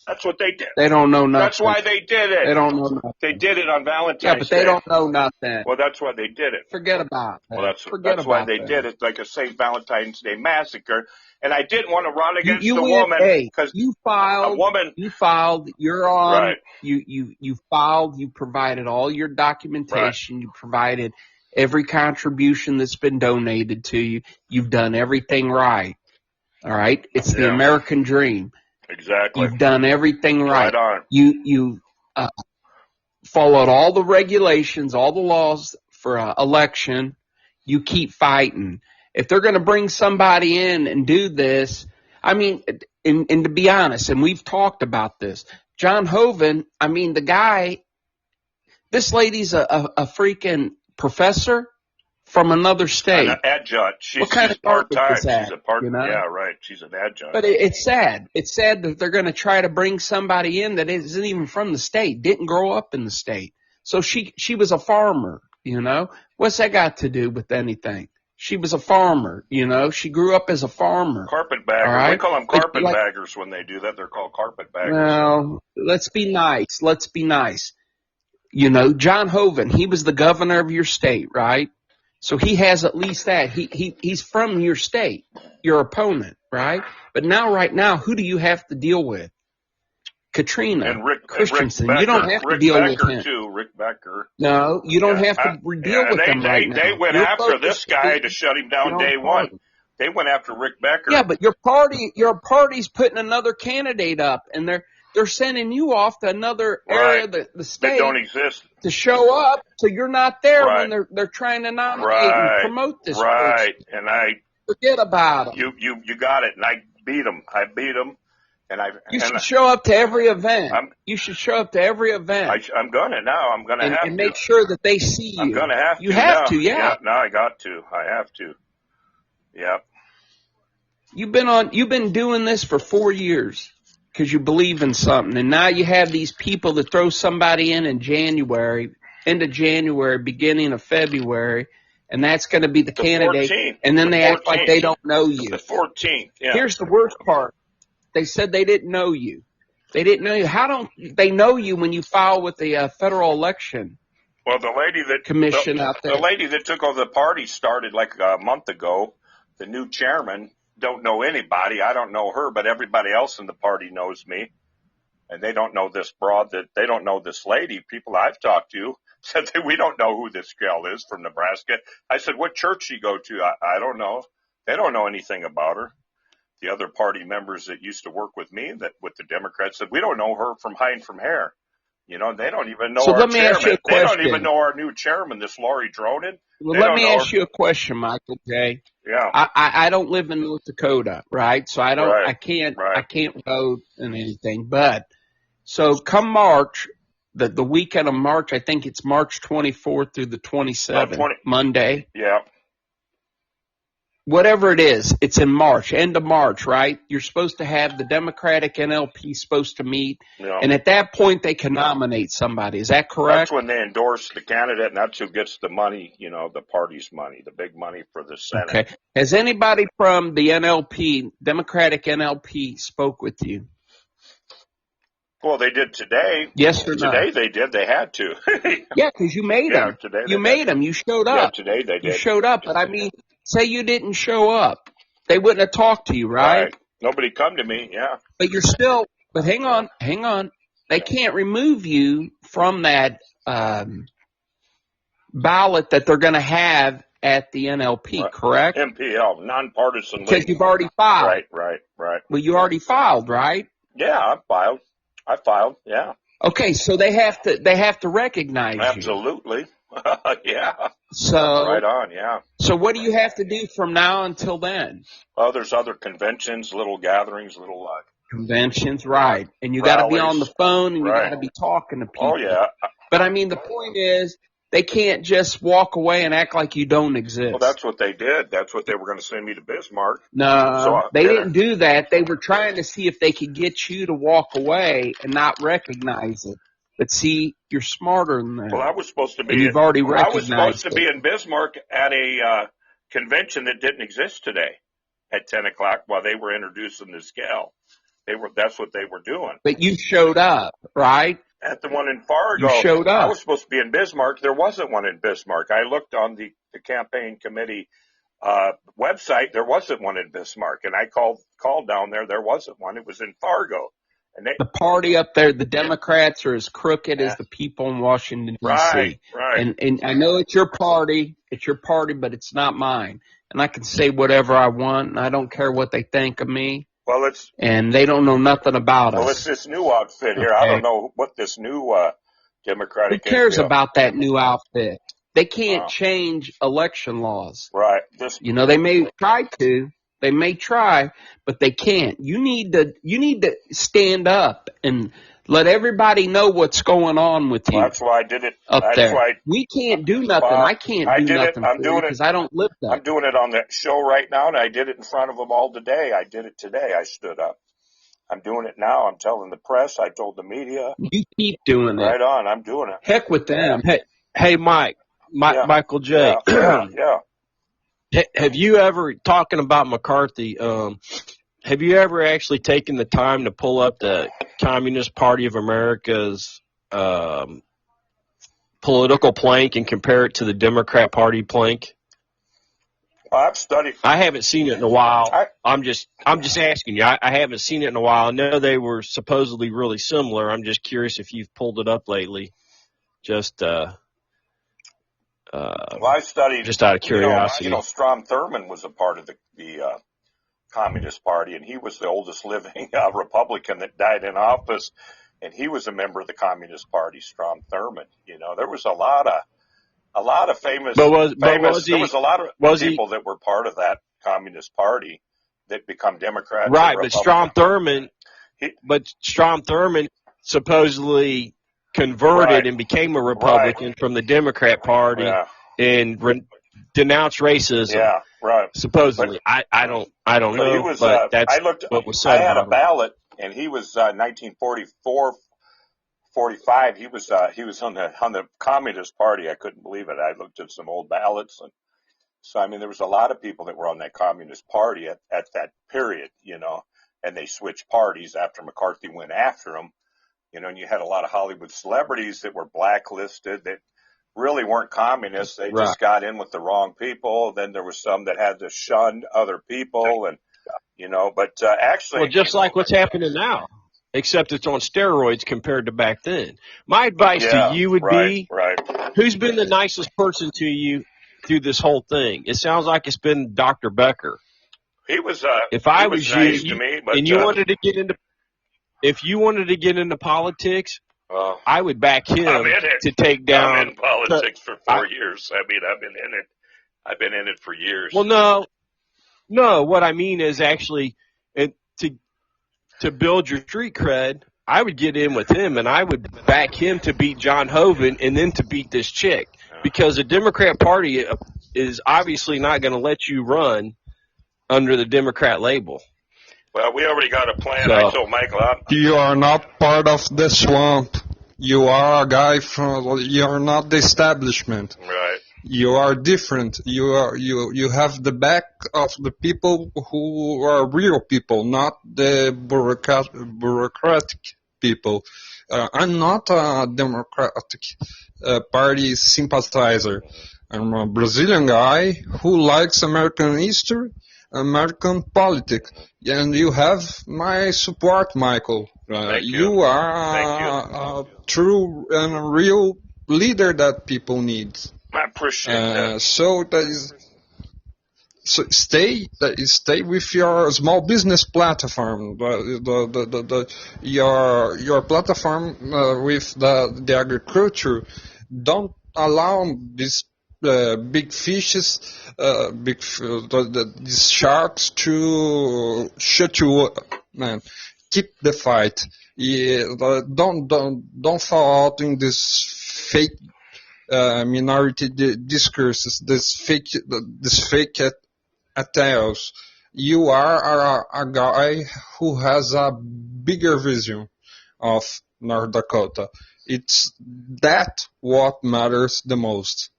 That's what they did. They don't know nothing. That's why they did it. They don't know nothing. They did it on Valentine's Day. Yeah, but they don't know nothing. Well, that's why they did it. Forget about that. Well, that's why they did it, like a St. Valentine's Day Massacre. And I didn't want to run against the woman because you filed. A woman. You filed. You're on. Right. You filed. You provided all your documentation. Right. You provided every contribution that's been donated to you. You've done everything right. All right. It's the American dream. Exactly. You've done everything right. Right on. You followed all the regulations, all the laws for election. You keep fighting. If they're going to bring somebody in and do this, I mean, and to be honest, and we've talked about this, John Hoeven, I mean, the guy, this lady's a freaking professor from another state. An adjunct. What kind of part-time. is that? She's a part. You know? Yeah, right. She's an adjunct. But it's sad. It's sad that they're going to try to bring somebody in that isn't even from the state, didn't grow up in the state. So she was a farmer, you know. What's that got to do with anything? She was a farmer, you know. She grew up as a farmer. Carpetbagger. Right? We call them carpetbaggers when they do that. They're called carpetbaggers. Well, let's be nice. Let's be nice. You know, John Hoeven, he was the governor of your state, right? So he has at least that. He's from your state, your opponent, right? But right now, who do you have to deal with? Katrina and Rick Christensen. Becker. You don't have to deal with him. Too. Rick Becker. No, you don't have to deal with him right now. They went after this guy to shut him down day one. They went after Rick Becker. Yeah, but your party's putting another candidate up, and they're sending you off to another area of the state that don't exist to show up, so you're not there when they're trying to nominate and promote this person. And I forget about them. You got it, and I beat them. You should show up to every event. You should show up to every event. I'm gonna now. I'm gonna have to. And make sure that they see you. I'm gonna have to. You have to, yeah. No, I got to. I have to. Yep. You've been doing this for 4 years because you believe in something, and now you have these people that throw somebody in January, end of January, beginning of February, and that's going to be the candidate. 14th. And then they act like they don't know you. The 14th. Yeah. Here's the worst part. They said they didn't know you. They didn't know you. How don't they know you when you file with the federal election? Well, the lady that commission out there, the lady that took over the party started like a month ago. The new chairman don't know anybody. I don't know her, but everybody else in the party knows me. and they don't know this broad, that they don't know this lady. People I've talked to said that we don't know who this gal is from Nebraska. I said, what church she go to? I don't know. They don't know anything about her. The other party members that used to work with me, that with the Democrats, said we don't know her from hide from hair. You know, they don't even know So our let me ask you chairman. a They don't even question. know our new chairman, this Laurie Dronin. Well, They let don't me know ask you a question, Michael J. Yeah, I don't live in North Dakota, right? So I right, can't right. vote and anything. But so come March, the weekend of March, I think it's March 24th through the 27th, 20, Monday, yeah, whatever it is, it's in March, end of March, right? You're supposed to have the Democratic NLP supposed to meet, yeah. and at that point they can nominate somebody. Is that That's correct? when they endorse the candidate, and that's who gets the money, you know, the party's money, the big money for the Senate. Okay. Has anybody from the NLP, Democratic NLP, spoke with you? Well, they did today. Yes or no? Today they did. They had to. Yeah, because you made Yeah, them. today You they made did. them. You showed Yeah, up. today they You did. showed up. But I mean, say you didn't show up. They wouldn't have talked to you, right? Right. Nobody come to me. Yeah. But you're still, but hang on. They can't remove you from that ballot that they're going to have at the NLP, Right. correct? MPL, nonpartisan Because league. you've already filed. Right. Well, you already filed, right? Yeah, I filed. Yeah. Okay, so they have to recognize you. Absolutely. Yeah. So Right on. Yeah. So what do you have to do from now until then? Well, there's other conventions, little gatherings, little Conventions, right. And you got to be on the rallies. phone and you Right. got to be talking to people. Oh, yeah. But I mean, the point is, they can't just walk away and act like you don't exist. Well, that's what they did. That's what they were going to send me to Bismarck. No, So, they yeah. didn't do that. They were trying to see if they could get you to walk away and not recognize it. But see, you're smarter than that. Well, I was supposed to be. And you've already I was recognized supposed to be in Bismarck at a convention that didn't exist today at 10 o'clock while they were introducing this gal. That's what they were doing. But you showed up, right? At the one in Fargo, You showed up. I was supposed to be in Bismarck. There wasn't one in Bismarck. I looked on the campaign committee website. There wasn't one in Bismarck, and I called down there. There wasn't one. It was in Fargo. And The party up there, the Democrats are as crooked as the people in Washington, D.C. Right. And I know it's your party, but it's not mine. And I can say whatever I want, and I don't care what they think of me. Well, And they don't know nothing about us. it's this new outfit here. I don't know what this new Democratic. Who cares NPL about that new outfit? They can't change election laws. Right. You know, they may try to. They may try, but they can't. You need to stand up and let everybody know what's going on with you. Well, that's why I did it up that's there. Why We can't do nothing. Well, I can't I do did it. nothing I'm for doing you it. because I don't live there. I'm doing it on the show right now, and I did it in front of them all today. I did it today. I stood up. I'm doing it now. I'm telling the press. I told the media. You keep doing it. Right on. I'm doing it. Heck with them. Hey, Mike, Yeah. Michael J. Yeah. Have you ever, talking about McCarthy, have you ever actually taken the time to pull up the Communist Party of America's political plank and compare it to the Democrat Party plank? I've studied. I haven't seen it in a while. I'm just asking you. I haven't seen it in a while. I know they were supposedly really similar. I'm just curious if you've pulled it up lately. Well, I studied just out of curiosity. You know, Strom Thurmond was a part of the Communist Party, and he was the oldest living Republican that died in office, and he was a member of the Communist Party. Strom Thurmond. You know, there was a lot of famous. But was he, there was a lot of people that were part of that Communist Party that become Democrats. Right, but Strom Thurmond supposedly converted and became a Republican from the Democrat Party and denounced racism. Yeah, right. Supposedly, I don't know. He was, but that's what was said. I had about a ballot, and he was 1944, 45. He was on the Communist Party. I couldn't believe it. I looked at some old ballots, and so I mean, there was a lot of people that were on that Communist Party at that period, you know, and they switched parties after McCarthy went after them. You know, and you had a lot of Hollywood celebrities that were blacklisted that really weren't communists. They just got in with the wrong people. Then there was some that had to shun other people, and you know. But actually, just like what's happening now. except it's on steroids compared to back then. My advice Yeah, to you would right, be, right. who's been the nicest person to you through this whole thing? It sounds like it's been Dr. Becker. He was If I he was was you, nice to me, but and you wanted to get into, if you wanted to get into politics, I would back him I'm in it. to take down. I'm in politics for 4 years. I mean, I've been in it. I've been in it for years. Well, no. What I mean is actually, to build your street cred, I would get in with him, and I would back him to beat John Hoeven and then to beat this chick, because the Democrat Party is obviously not going to let you run under the Democrat label. Well, we already got a plan. So, I told Michael, You are not part of the swamp. You are a guy from. You are not the establishment. right. You are different. You have the back of the people who are real people, not the bureaucratic people. I'm not a Democratic Party sympathizer. I'm a Brazilian guy who likes American history, American politics, and you have my support, Michael. Thank you. You are a true and a real leader that people need. I appreciate that. So stay with your small business platform, your platform with the agriculture. Don't allow these big fishes, these sharks to shut you up, man. Keep the fight. Don't fall out in this fake minority discourses, this fake atheos. You are a guy who has a bigger vision of North Dakota. It's that what matters the most.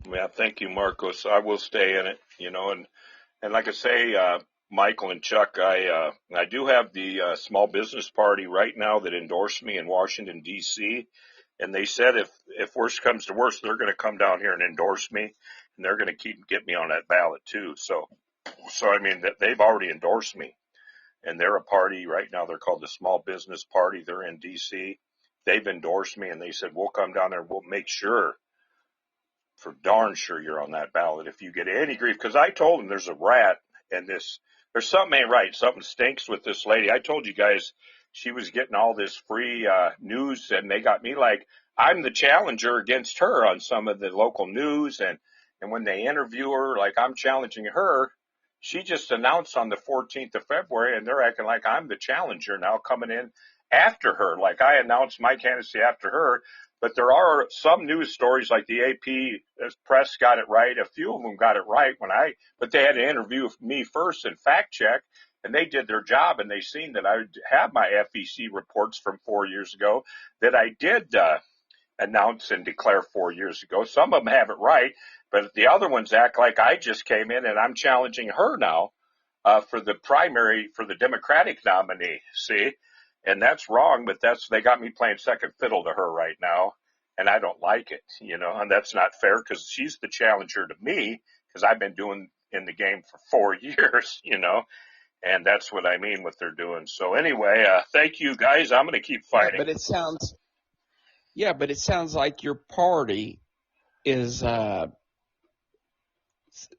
Yeah, thank you, Marcos. I will stay in it, and like I say, Michael and Chuck, I do have the small business party right now that endorsed me in Washington, D.C., and they said if worse comes to worse, they're going to come down here and endorse me, and they're going to get me on that ballot too. So I mean, that they've already endorsed me, and they're a party right now. They're called the Small Business Party. They're in D.C. They've endorsed me, and they said, we'll come down there and we'll make sure, for darn sure, you're on that ballot if you get any grief. Because I told them there's a rat, and there's something ain't right. Something stinks with this lady. I told you guys she was getting all this free news, and they got me like I'm the challenger against her on some of the local news. And when they interview her, like I'm challenging her, she just announced on the 14th of February, and they're acting like I'm the challenger now coming in after her. Like I announced my candidacy after her. But there are some news stories like the AP press got it right. A few of them got it right but they had to interview me first and fact check, and they did their job, and they seen that I have my FEC reports from 4 years ago that I did announce and declare 4 years ago. Some of them have it right, but the other ones act like I just came in and I'm challenging her now for the primary for the Democratic nominee. See? And that's wrong, but they got me playing second fiddle to her right now, and I don't like it, and that's not fair because she's the challenger to me because I've been doing in the game for 4 years, and that's what I mean what they're doing. So anyway, thank you guys. I'm going to keep fighting. But it sounds like your party is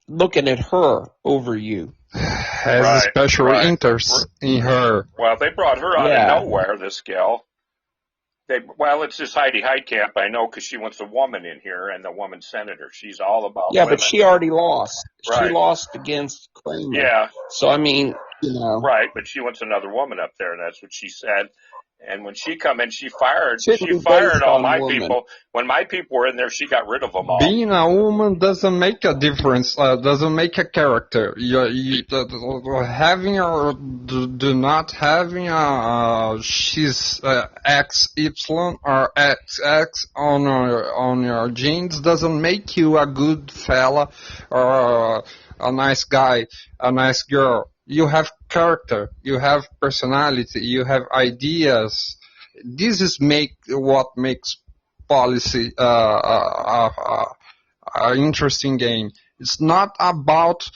looking at her over you. Has Right, a special right. interest in her. Well, they brought her out Yeah. of nowhere, this gal. It's this Heidi Heitkamp, I know, because she wants a woman in here and the woman senator. She's all about Yeah, women. but she already lost. Right. She lost against Kramer. Yeah, So, I mean, right, but she wants another woman up there, and that's what she said. And when she come in, she fired Shouldn't be all based on my women. people. When my people were in there, she got rid of them all. Being a woman doesn't make a difference. Doesn't make a character. Having or do not having she's XY or XX on your genes doesn't make you a good fella or a nice guy, a nice girl. You have character, you have personality, you have ideas. This is what makes policy an interesting game. It's not about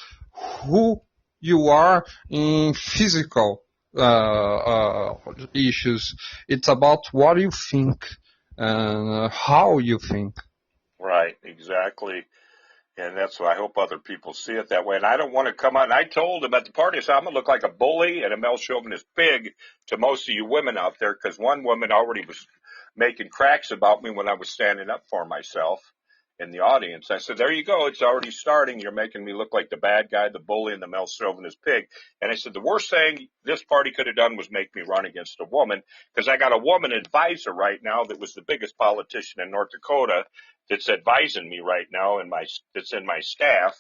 who you are in physical. issues. It's about what you think and how you think. Right, exactly. And that's why I hope other people see it that way. And I don't want to come out. And I told him at the party, I said, I'm going to look like a bully and a male chauvinist pig to most of you women out there, because one woman already was making cracks about me when I was standing up for myself in the audience. I said, there you go. It's already starting. You're making me look like the bad guy, the bully, and the male chauvinist pig. And I said, the worst thing this party could have done was make me run against a woman, because I got a woman advisor right now that was the biggest politician in North Dakota that's advising me right now, that's in my staff.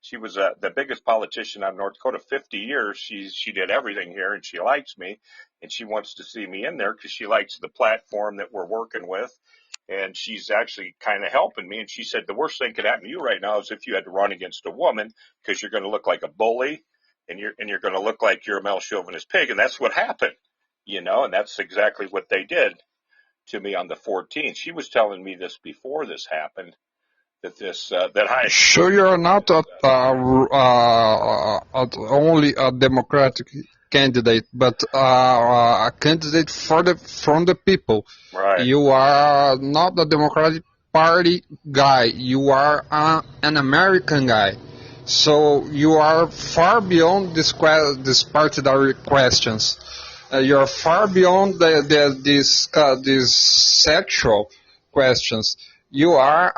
She was the biggest politician out of North Dakota, 50 years. She did everything here, and she likes me, and she wants to see me in there because she likes the platform that we're working with, and she's actually kind of helping me. And she said the worst thing could happen to you right now is if you had to run against a woman, because you're going to look like a bully, and you're going to look like you're a male chauvinist pig, and that's what happened, and that's exactly what they did to me on the 14th. She was telling me this before this happened, that I... Sure, you're not only a Democratic candidate, but a candidate from the people. Right. You are not a Democratic Party guy. You are an American guy. So you are far beyond this particular questions. You're far beyond these sexual questions. You are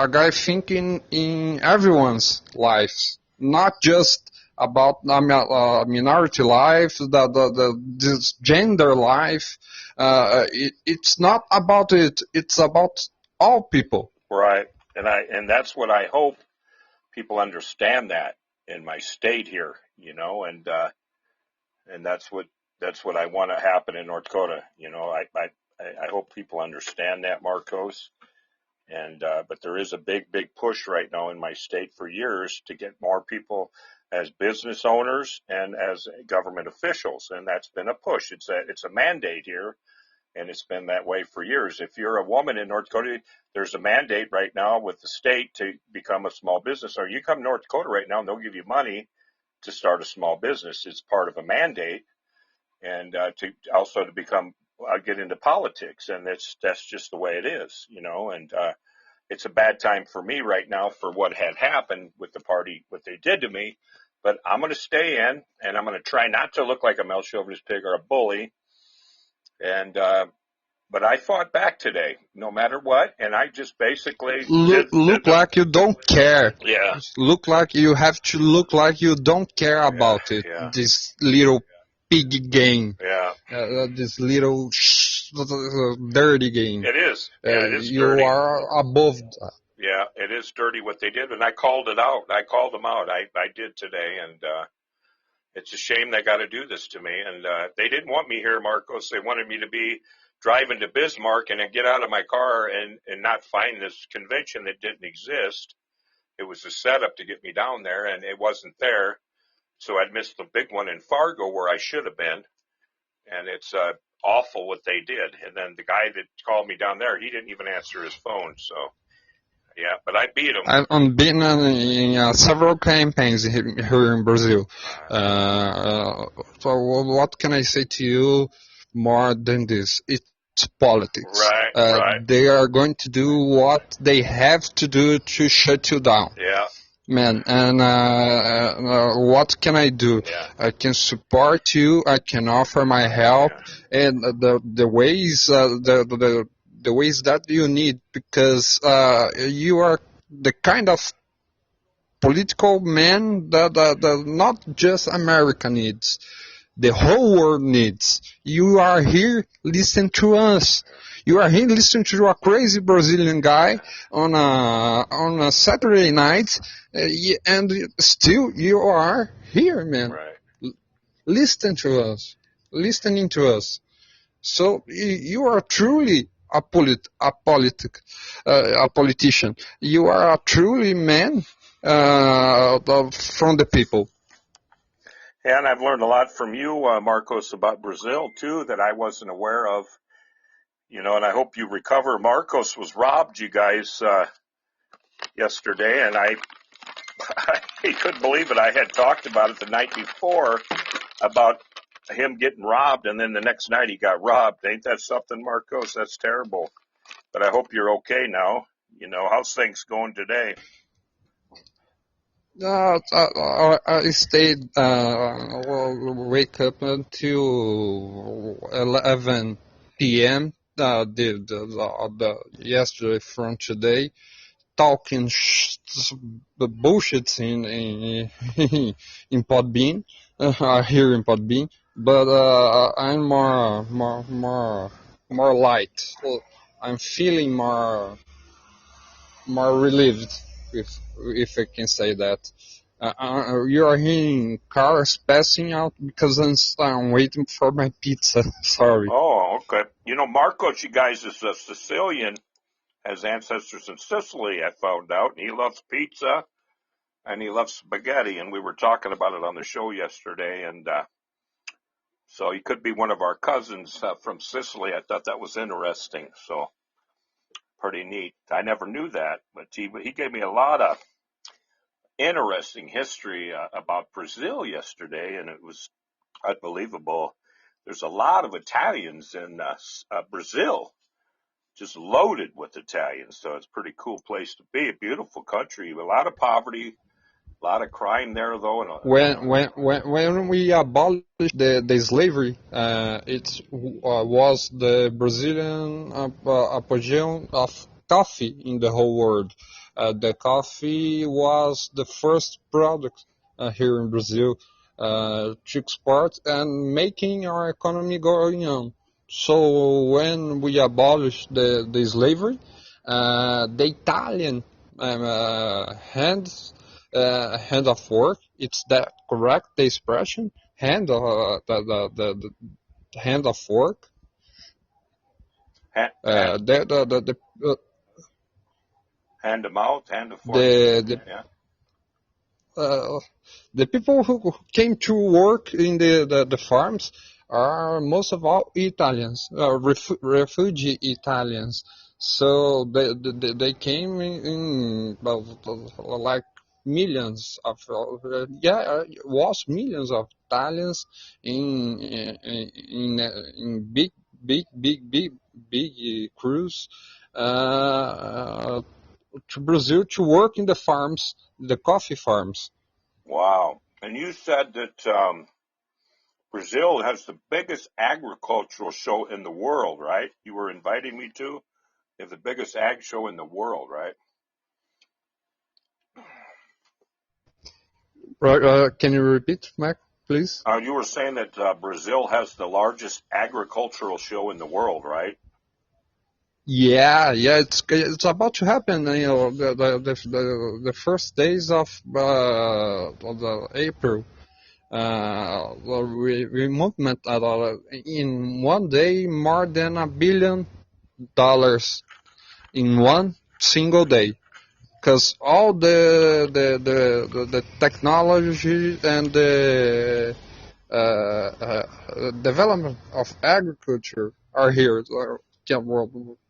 a guy thinking in everyone's lives, not just about minority life, this gender life. It's not about it. It's about all people. Right, and that's what I hope people understand that in my state here, and that's what I want to happen in North Dakota. I hope people understand that, Marcos. And but there is a big push right now in my state for years to get more people as business owners and as government officials, and that's been a push. It's a mandate here, and it's been that way for years. If you're a woman in North Dakota, there's a mandate right now with the state to become a small business owner. You come to North Dakota right now, and they'll give you money to start a small business. It's part of a mandate, and to become get into politics, and that's just the way it is, and it's a bad time for me right now for what had happened with the party, what they did to me, but I'm going to stay in, and I'm going to try not to look like a male chauvinist pig or a bully, and but I fought back today, no matter what, and I just basically look like you don't care. Yeah. Look like you have to look like you don't care about it. Yeah. This little pig game. Yeah. This little dirty game. It is. Yeah, it is you dirty. are above that. Yeah, it is dirty what they did, and I called it out. I called them out. I did today, and it's a shame they got to do this to me. And they didn't want me here, Marcos. They wanted me to be driving to Bismarck and then get out of my car and not find this convention that didn't exist. It was a setup to get me down there, and it wasn't there. So I'd missed the big one in Fargo where I should have been. And it's awful what they did. And then the guy that called me down there, he didn't even answer his phone. So, yeah, but I beat him. I've been in several campaigns here in Brazil. So what can I say to you more than this? It's politics. Right, right. They are going to do what they have to do to shut you down. Yeah. Man, and what can I do? Yeah. I can support you. I can offer my help, and the ways the ways that you need, because you are the kind of political man that not just America needs, the whole world needs. You are here listening to us. You are here listening to a crazy Brazilian guy on a Saturday night, and still you are here, man. Right. Listening to us. So you are truly a politician. You are a truly man from the people. And I've learned a lot from you, Marcos, about Brazil, too, that I wasn't aware of. And I hope you recover. Marcos was robbed, you guys, yesterday, and he couldn't believe it. I had talked about it the night before about him getting robbed, and then the next night he got robbed. Ain't that something, Marcos? That's terrible. But I hope you're okay now. How's things going today? I stayed, wake up until 11 p.m. Yesterday from today, talking the bullshits in in Podbean, here in Podbean. But I'm more light. So I'm feeling more relieved, if I can say that. You are hearing cars passing out because I'm waiting for my pizza. Sorry. Oh, okay. Marcos, you guys, is a Sicilian, has ancestors in Sicily, I found out, and he loves pizza and he loves spaghetti, and we were talking about it on the show yesterday, and so he could be one of our cousins from Sicily. I thought that was interesting, so pretty neat. I never knew that, but he gave me a lot of interesting history about Brazil yesterday, and it was unbelievable. There's a lot of Italians in Brazil, just loaded with Italians, so it's a pretty cool place to be. A beautiful country, a lot of poverty, a lot of crime there, though. And when we abolished the slavery, it was the Brazilian apogee of coffee in the whole world. The coffee was the first product here in Brazil to export and making our economy going on. So when we abolished the slavery, the Italian hand of work, it's that correct, the expression, hand the hand of work. Hand to mouth, hand to fork. The people who came to work in the farms are most of all Italians, refugee Italians. So they came in like millions of was millions of Italians in big crews to Brazil to work in the farms, the coffee farms. Wow. And you said that Brazil has the biggest agricultural show in the world, right? You were inviting me to. They have the biggest ag show in the world, right? Right. Can you repeat, Mac, please? You were saying that Brazil has the largest agricultural show in the world, right? Yeah, it's about to happen. The first days of the April, we movement in one day more than $1 billion in one single day, because all the technology and the development of agriculture are here.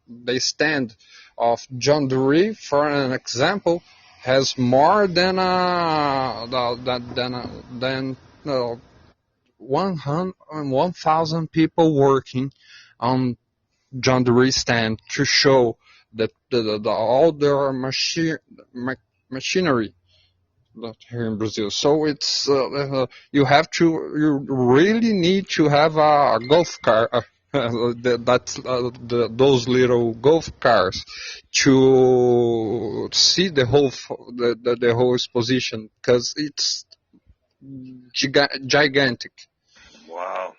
The stand of John Deere, for an example, has more than 1,000 people working on John Deere stand to show that all their machinery here in Brazil. So it's you really need to have a golf car. Those little golf cars to see the whole exposition, because it's gigantic. Wow.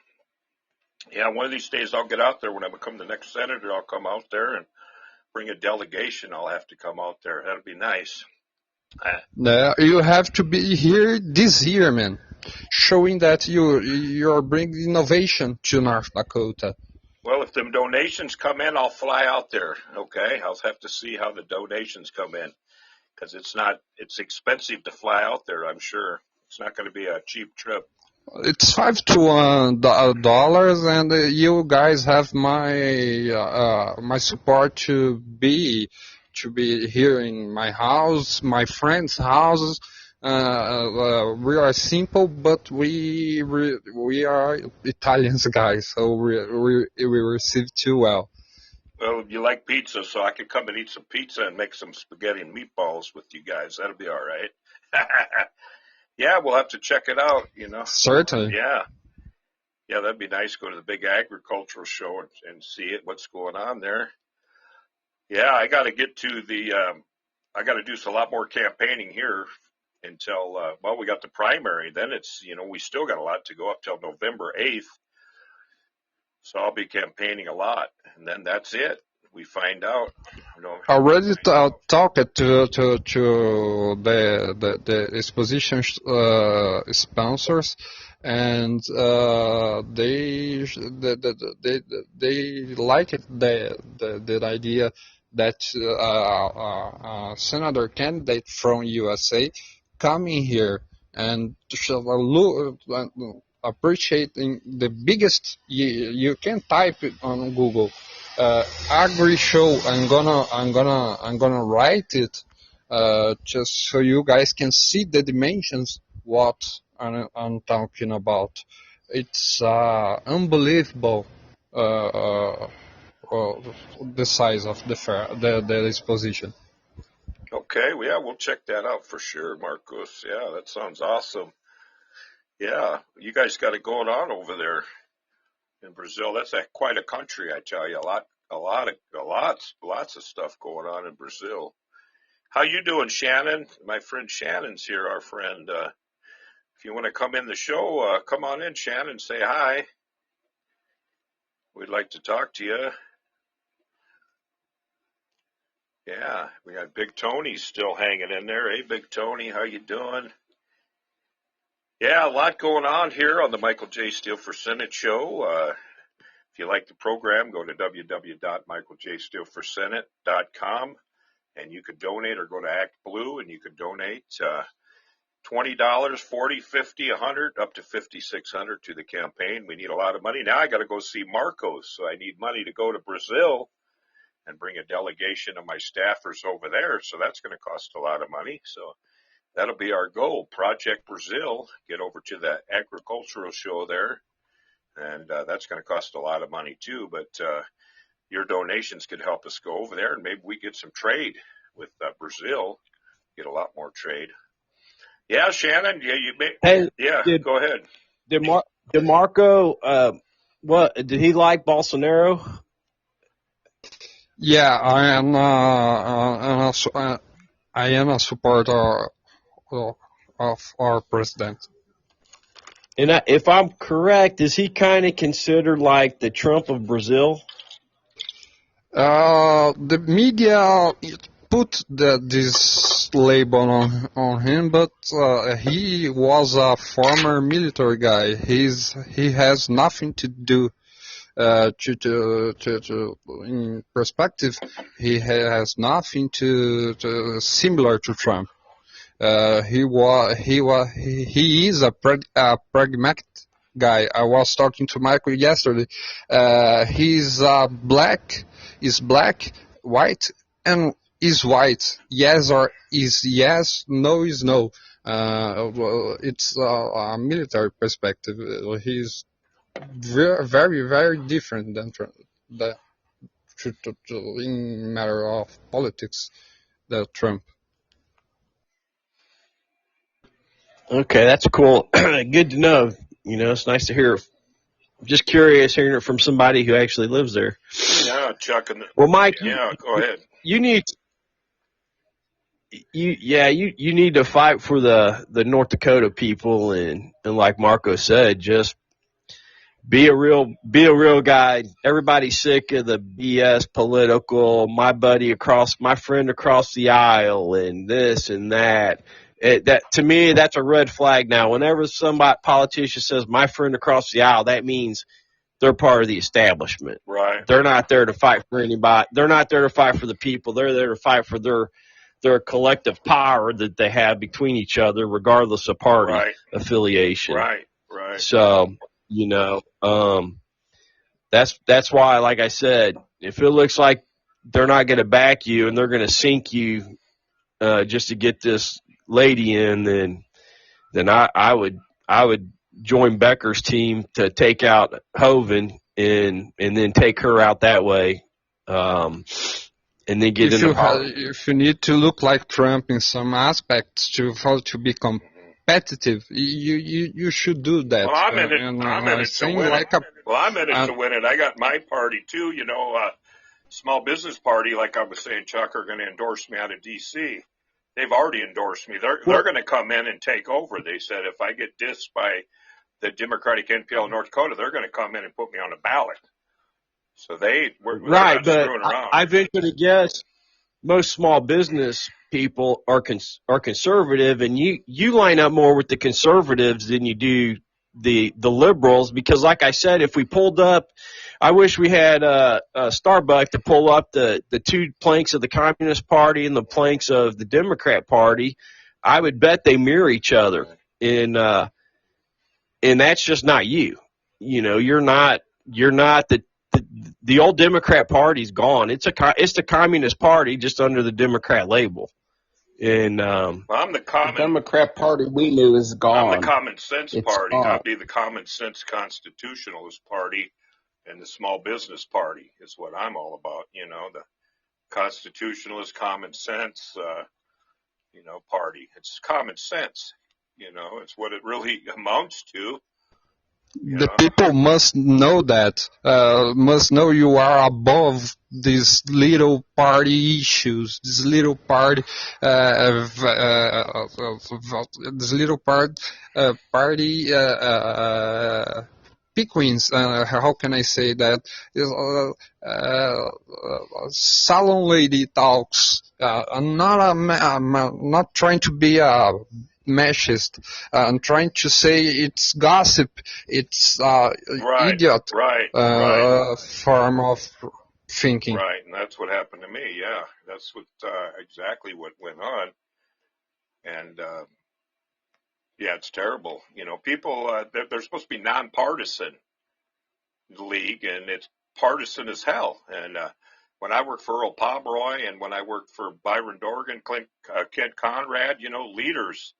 Yeah, one of these days I'll get out there. When I become the next senator, I'll come out there and bring a delegation. I'll have to come out there. That'll be nice. You have to be here this year, man, showing that you're bringing innovation to North Dakota. Well, if them donations come in, I'll fly out there, okay? I'll have to see how the donations come in, because it's expensive to fly out there, I'm sure. It's not going to be a cheap trip. It's $5 to $1, and you guys have my support to be here in my house, my friends' houses, We are simple, but we are Italians, guys, so we receive too well. Well, you like pizza, so I could come and eat some pizza and make some spaghetti and meatballs with you guys. That'll be all right. Yeah, we'll have to check it out, you know. Certainly. Yeah. Yeah, that'd be nice. Go to the big agricultural show and see it, what's going on there. Yeah, I got to get to I got to do a lot more campaigning here until, well, we got the primary. Then it's, you know, we still got a lot to go up till November 8th. So I'll be campaigning a lot. And then that's it. We find out. You know. Already talked to the exposition sponsors, and they like it, the idea that a senator candidate from USA coming here and appreciating the biggest. You can type it on Google. Agri show. I'm gonna write it just so you guys can see the dimensions what I'm talking about. It's unbelievable the size of the fair, the exposition. Okay, well, yeah, we'll check that out for sure, Marcos. Yeah, that sounds awesome. Yeah, you guys got it going on over there in Brazil. That's quite a country, I tell you. Lots of stuff going on in Brazil. How you doing, Shannon? My friend Shannon's here, our friend. If you want to come in the show, come on in, Shannon. Say hi. We'd like to talk to you. Yeah, we got Big Tony still hanging in there. Hey, Big Tony, how you doing? Yeah, a lot going on here on the Michael J. Steele for Senate show. If you like the program, go to www.michaeljsteeleforsenate.com and you could donate, or go to Act Blue and you could donate $20, $40, $50, $100, up to $5,600 to the campaign. We need a lot of money. Now I got to go see Marcos, so I need money to go to Brazil and bring a delegation of my staffers over there. So that's going to cost a lot of money. So that'll be our goal. Project Brazil, get over to the agricultural show there. And that's going to cost a lot of money too. But your donations could help us go over there, and maybe we get some trade with Brazil, get a lot more trade. Yeah, Shannon. Yeah, you may. Hey, yeah, go ahead. Did Marco, what did he like Bolsonaro? Yeah, I am a supporter of our president. And if I'm correct, is he kind of considered like the Trump of Brazil? The media put this label on him, but he was a former military guy. He has nothing to do. In perspective, he has nothing to similar to Trump. He is a pragmatic guy. I was talking to Michael yesterday. He's black, white, and is white. Yes or is yes, no is no. It's a military perspective. He's very, very, very different than Trump. In matter of politics, than Trump. Okay, that's cool. Good to know. You know, it's nice to hear. Just curious hearing it from somebody who actually lives there. Yeah, Chuck. Well, Mike. Yeah, go ahead. You need to fight for the North Dakota people, and like Marco said, just be a real guy. Everybody's sick of the BS political. My friend across the aisle, and this and that. That to me, that's a red flag now. Whenever politician says my friend across the aisle, that means they're part of the establishment. Right. They're not there to fight for anybody. They're not there to fight for the people. They're there to fight for their collective power that they have between each other, regardless of party affiliation. Right. So, that's why, like I said, if it looks like they're not going to back you and they're going to sink you just to get this lady in, then I would join Becker's team to take out Hovind and then take her out that way, and then get into If you need to look like Trump in some aspects to be competitive, you should do that. Well, I'm in it to win it. I'm in it to win it. I got my party too. Small business party, like I was saying, Chuck, are going to endorse me out of D.C. They've already endorsed me. They're going to come in and take over. They said if I get dissed by the Democratic NPL of North Dakota, they're going to come in and put me on a ballot. So they're not screwing around. I venture to guess most small business people are conservative, and you line up more with the conservatives than you do the liberals, because like I said, if we pulled up, I wish we had Starbuck to pull up the two planks of the Communist Party and the planks of the Democrat Party. I would bet they mirror each other, and that's just not you. You're not the old Democrat Party's gone. It's the Communist Party just under the Democrat label. And I'm the Democrat Party we knew is gone. I'm the Common Sense Party. Gone. I'd be the Common Sense Constitutionalist Party, and the Small Business Party is what I'm all about. The Constitutionalist, Common Sense, party. It's common sense. It's what it really amounts to. The people must know that, must know you are above these little party issues, this little party, pickings, how can I say that? Salon lady talks. I'm not trying to be a machist. I'm trying to say it's gossip. It's idiot form of thinking. Right, and that's what happened to me. Yeah, that's exactly what went on. And it's terrible. People they're supposed to be nonpartisan league, and it's partisan as hell. And when I worked for Earl Pomeroy, and when I worked for Byron Dorgan, Kent Conrad, leaders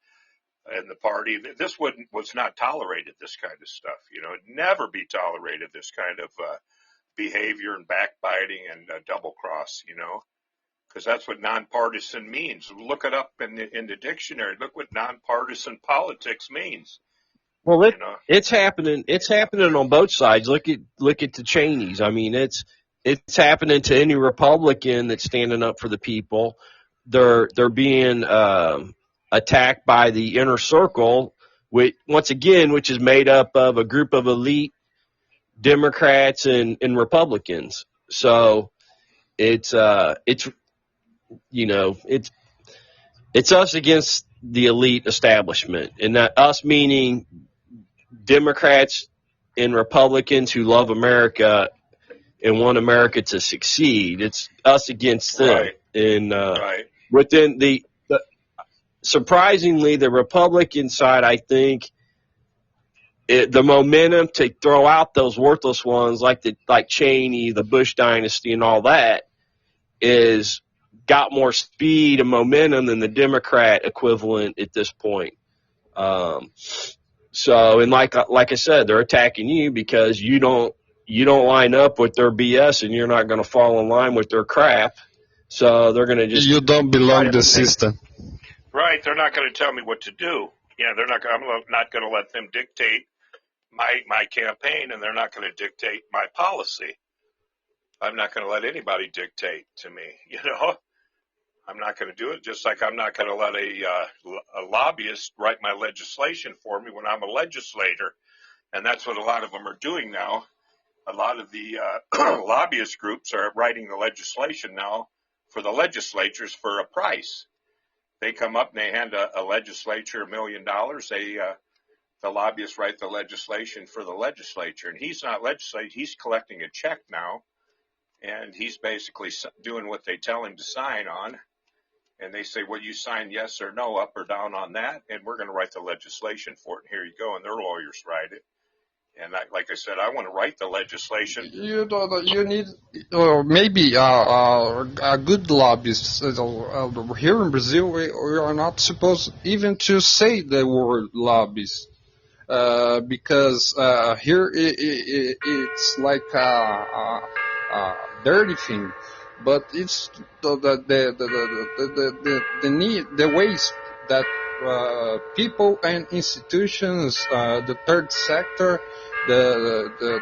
in the party, this was not tolerated, this kind of stuff. It'd never be tolerated, this kind of behavior and backbiting and double cross, because that's what nonpartisan means. Look it up in the dictionary. Look what nonpartisan politics means. Well, it's happening. It's happening on both sides. Look at the Cheneys. I mean, it's happening to any Republican that's standing up for the people. They're being attacked by the inner circle, which is made up of a group of elite Democrats and Republicans. So it's us against the elite establishment, and that us meaning Democrats and Republicans who love America and want America to succeed. It's us against them. Right. And within surprisingly, the Republican side, I think, the momentum to throw out those worthless ones like Cheney, the Bush dynasty, and all that is got more speed and momentum than the Democrat equivalent at this point. So, and like I said, they're attacking you because you don't line up with their BS, and you're not going to fall in line with their crap. So they're going to just you don't belong to the system. Right, they're not going to tell me what to do. Yeah, I'm not going to let them dictate my campaign, and they're not going to dictate my policy. I'm not going to let anybody dictate to me. I'm not going to do it. Just like I'm not going to let a lobbyist write my legislation for me when I'm a legislator, and that's what a lot of them are doing now. A lot of the lobbyist groups are writing the legislation now for the legislatures for a price. They come up and they hand a legislature $1 million. The lobbyists write the legislation for the legislature, and he's not legislating. He's collecting a check now, and he's basically doing what they tell him to sign on. And they say, well, you sign yes or no, up or down on that, and we're going to write the legislation for it. And here you go, and their lawyers write it. And like I said, I want to write the legislation. You need maybe a good lobbyist. Here in Brazil, we are not supposed even to say the word lobbyist. Because here it's like a dirty thing, but it's the need, the ways that people and institutions, the third sector, the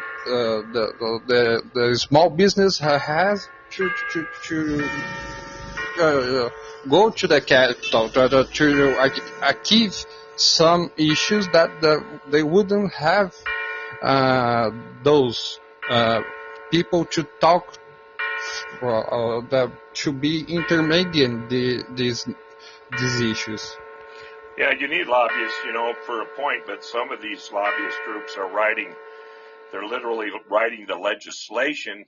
small business has to go to the capital to achieve some issues that they wouldn't have those people to talk that should be intermediate these issues. Yeah, you need lobbyists, for a point, but some of these lobbyist groups are they're literally writing the legislation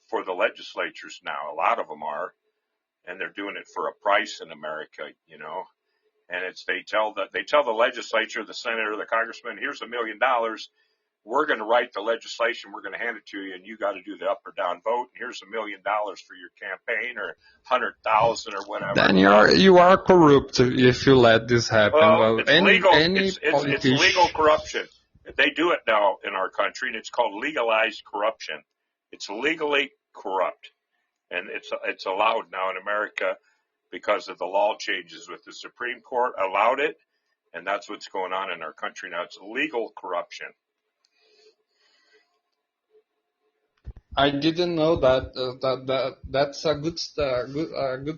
for the legislatures now. A lot of them are, and they're doing it for a price in America, And they tell the legislature, the senator, the congressman, here's $1 million. We're going to write the legislation. We're going to hand it to you, and you got to do the up or down vote. And here's $1 million for your campaign, or 100,000 or whatever. Then you are corrupt if you let this happen. Well, it's legal. It's legal corruption. They do it now in our country, and it's called legalized corruption. It's legally corrupt, and it's allowed now in America because of the law changes with the Supreme Court allowed it, and that's what's going on in our country now. It's legal corruption. I didn't know that's a good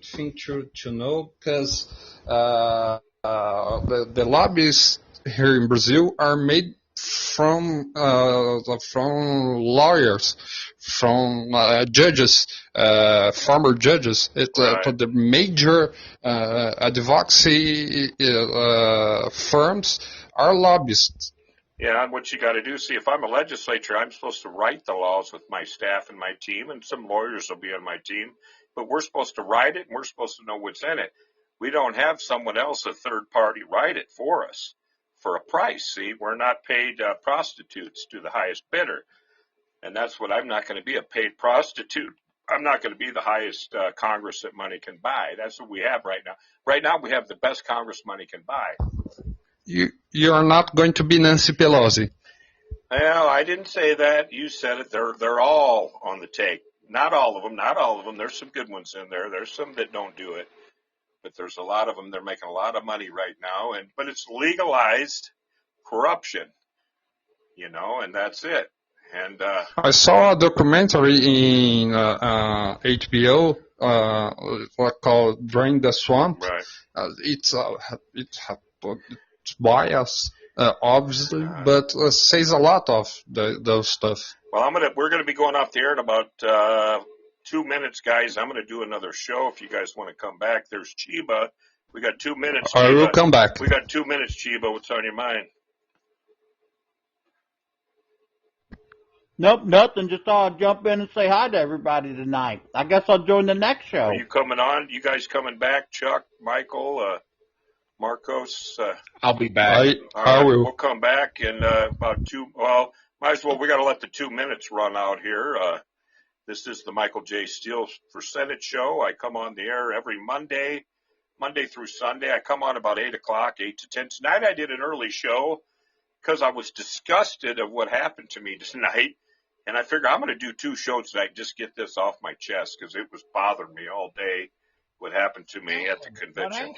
thing to know, because the lobbies here in Brazil are made from lawyers, from judges, former judges. The major advocacy firms are lobbyists. Yeah, and what you got to do, see, if I'm a legislator, I'm supposed to write the laws with my staff and my team, and some lawyers will be on my team, but we're supposed to write it, and we're supposed to know what's in it. We don't have someone else, a third party, write it for us for a price. See, we're not paid prostitutes to the highest bidder, and that's what I'm not going to be, a paid prostitute. I'm not going to be the highest Congress that money can buy. That's what we have right now. Right now, we have the best Congress money can buy. You are not going to be Nancy Pelosi. Well, I didn't say that. You said it. They're all on the take. Not all of them. Not all of them. There's some good ones in there. There's some that don't do it, but there's a lot of them. They're making a lot of money right now, but it's legalized corruption, and that's it. And I saw a documentary in HBO called "Drain the Swamp." Right. It's biased, obviously, but says a lot of those stuff. Well, we're gonna be going off the air in about 2 minutes, guys. I'm gonna do another show if you guys want to come back. There's Chiba. We got 2 minutes. I will come back. We got 2 minutes, Chiba. What's on your mind? Nope, nothing. Just thought I'd jump in and say hi to everybody tonight. I guess I'll join the next show. Are you coming on? You guys coming back? Chuck, Michael, Marcos? I'll be back. I will. We'll come back in about might as well. We got to let the 2 minutes run out here. This is the Michael J. Steele for Senate show. I come on the air every Monday through Sunday. I come on about 8 o'clock, 8 to 10. Tonight I did an early show because I was disgusted of what happened to me tonight. And I figured I'm going to do 2 shows tonight, just get this off my chest, because it was bothering me all day what happened to me at the convention.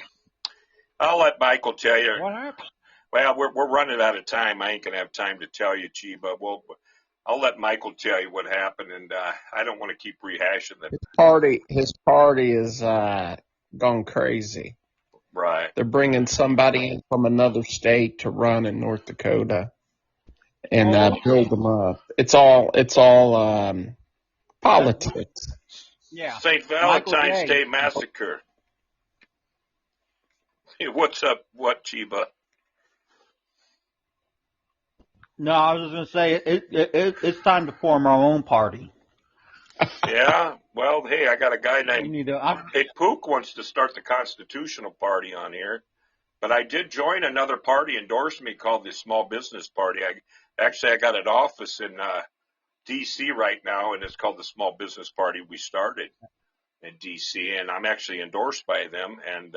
I'll let Michael tell you. What happened? Well, we're running out of time. I ain't going to have time to tell you, Chiba. Well, I'll let Michael tell you what happened, and I don't want to keep rehashing it. His party is gone crazy. Right. They're bringing somebody in from another state to run in North Dakota and build them up. It's all politics. Yeah. St. Valentine's Day Massacre. Hey, what's up? What, Chiba? No, I was just going to say it's time to form our own party. Yeah. Well, hey, I got a guy named Hey Pook wants to start the Constitutional Party on here, but I did join another party endorsed me called the Small Business Party. Actually, I got an office in D.C. right now, and it's called the Small Business Party. We started in D.C., and I'm actually endorsed by them, and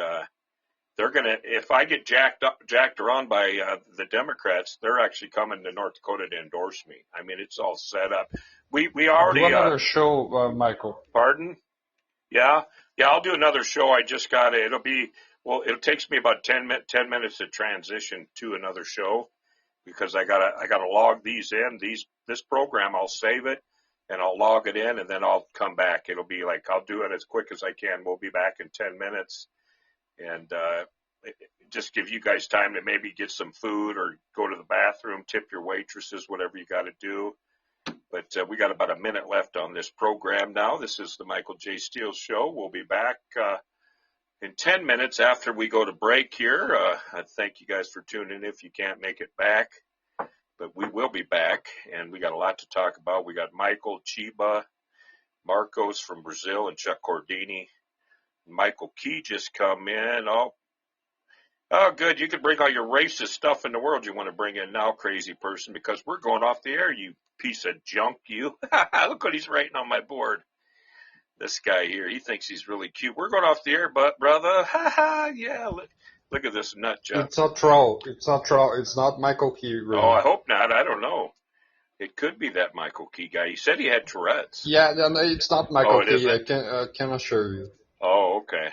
they're gonna. If I get jacked around by the Democrats, they're actually coming to North Dakota to endorse me. I mean, it's all set up. We already. Do another show, Michael. Pardon? Yeah, I'll do another show. I just got it. It takes me about 10 minutes to transition to another show because I gotta log these in. This program, I'll save it and I'll log it in and then I'll come back. It'll be like, I'll do it as quick as I can. We'll be back in 10 minutes and, just give you guys time to maybe get some food or go to the bathroom, tip your waitresses, whatever you got to do. But we got about a minute left on this program now. This is the Michael J. Steele Show. We'll be back in 10 minutes after we go to break here. I thank you guys for tuning in if you can't make it back. But we will be back, and we got a lot to talk about. We got Michael, Chiba, Marcos from Brazil, and Chuck Cordini. Michael Key just come in. Oh, good. You can bring all your racist stuff in the world you want to bring in now, crazy person, because we're going off the air, you piece of junk, you. Look what he's writing on my board. This guy here, he thinks he's really cute. We're going off the air, brother. Yeah, look at this nut job. It's not troll. It's not Michael Key. Really. Oh, I hope not. I don't know. It could be that Michael Key guy. He said he had Tourette's. Yeah, no, it's not Michael Key. Isn't? I can assure you. Oh, okay.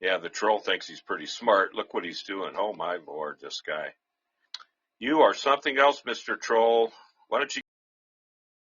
Yeah, the troll thinks he's pretty smart. Look what he's doing. Oh, my Lord, this guy. You are something else, Mr. Troll. Why don't you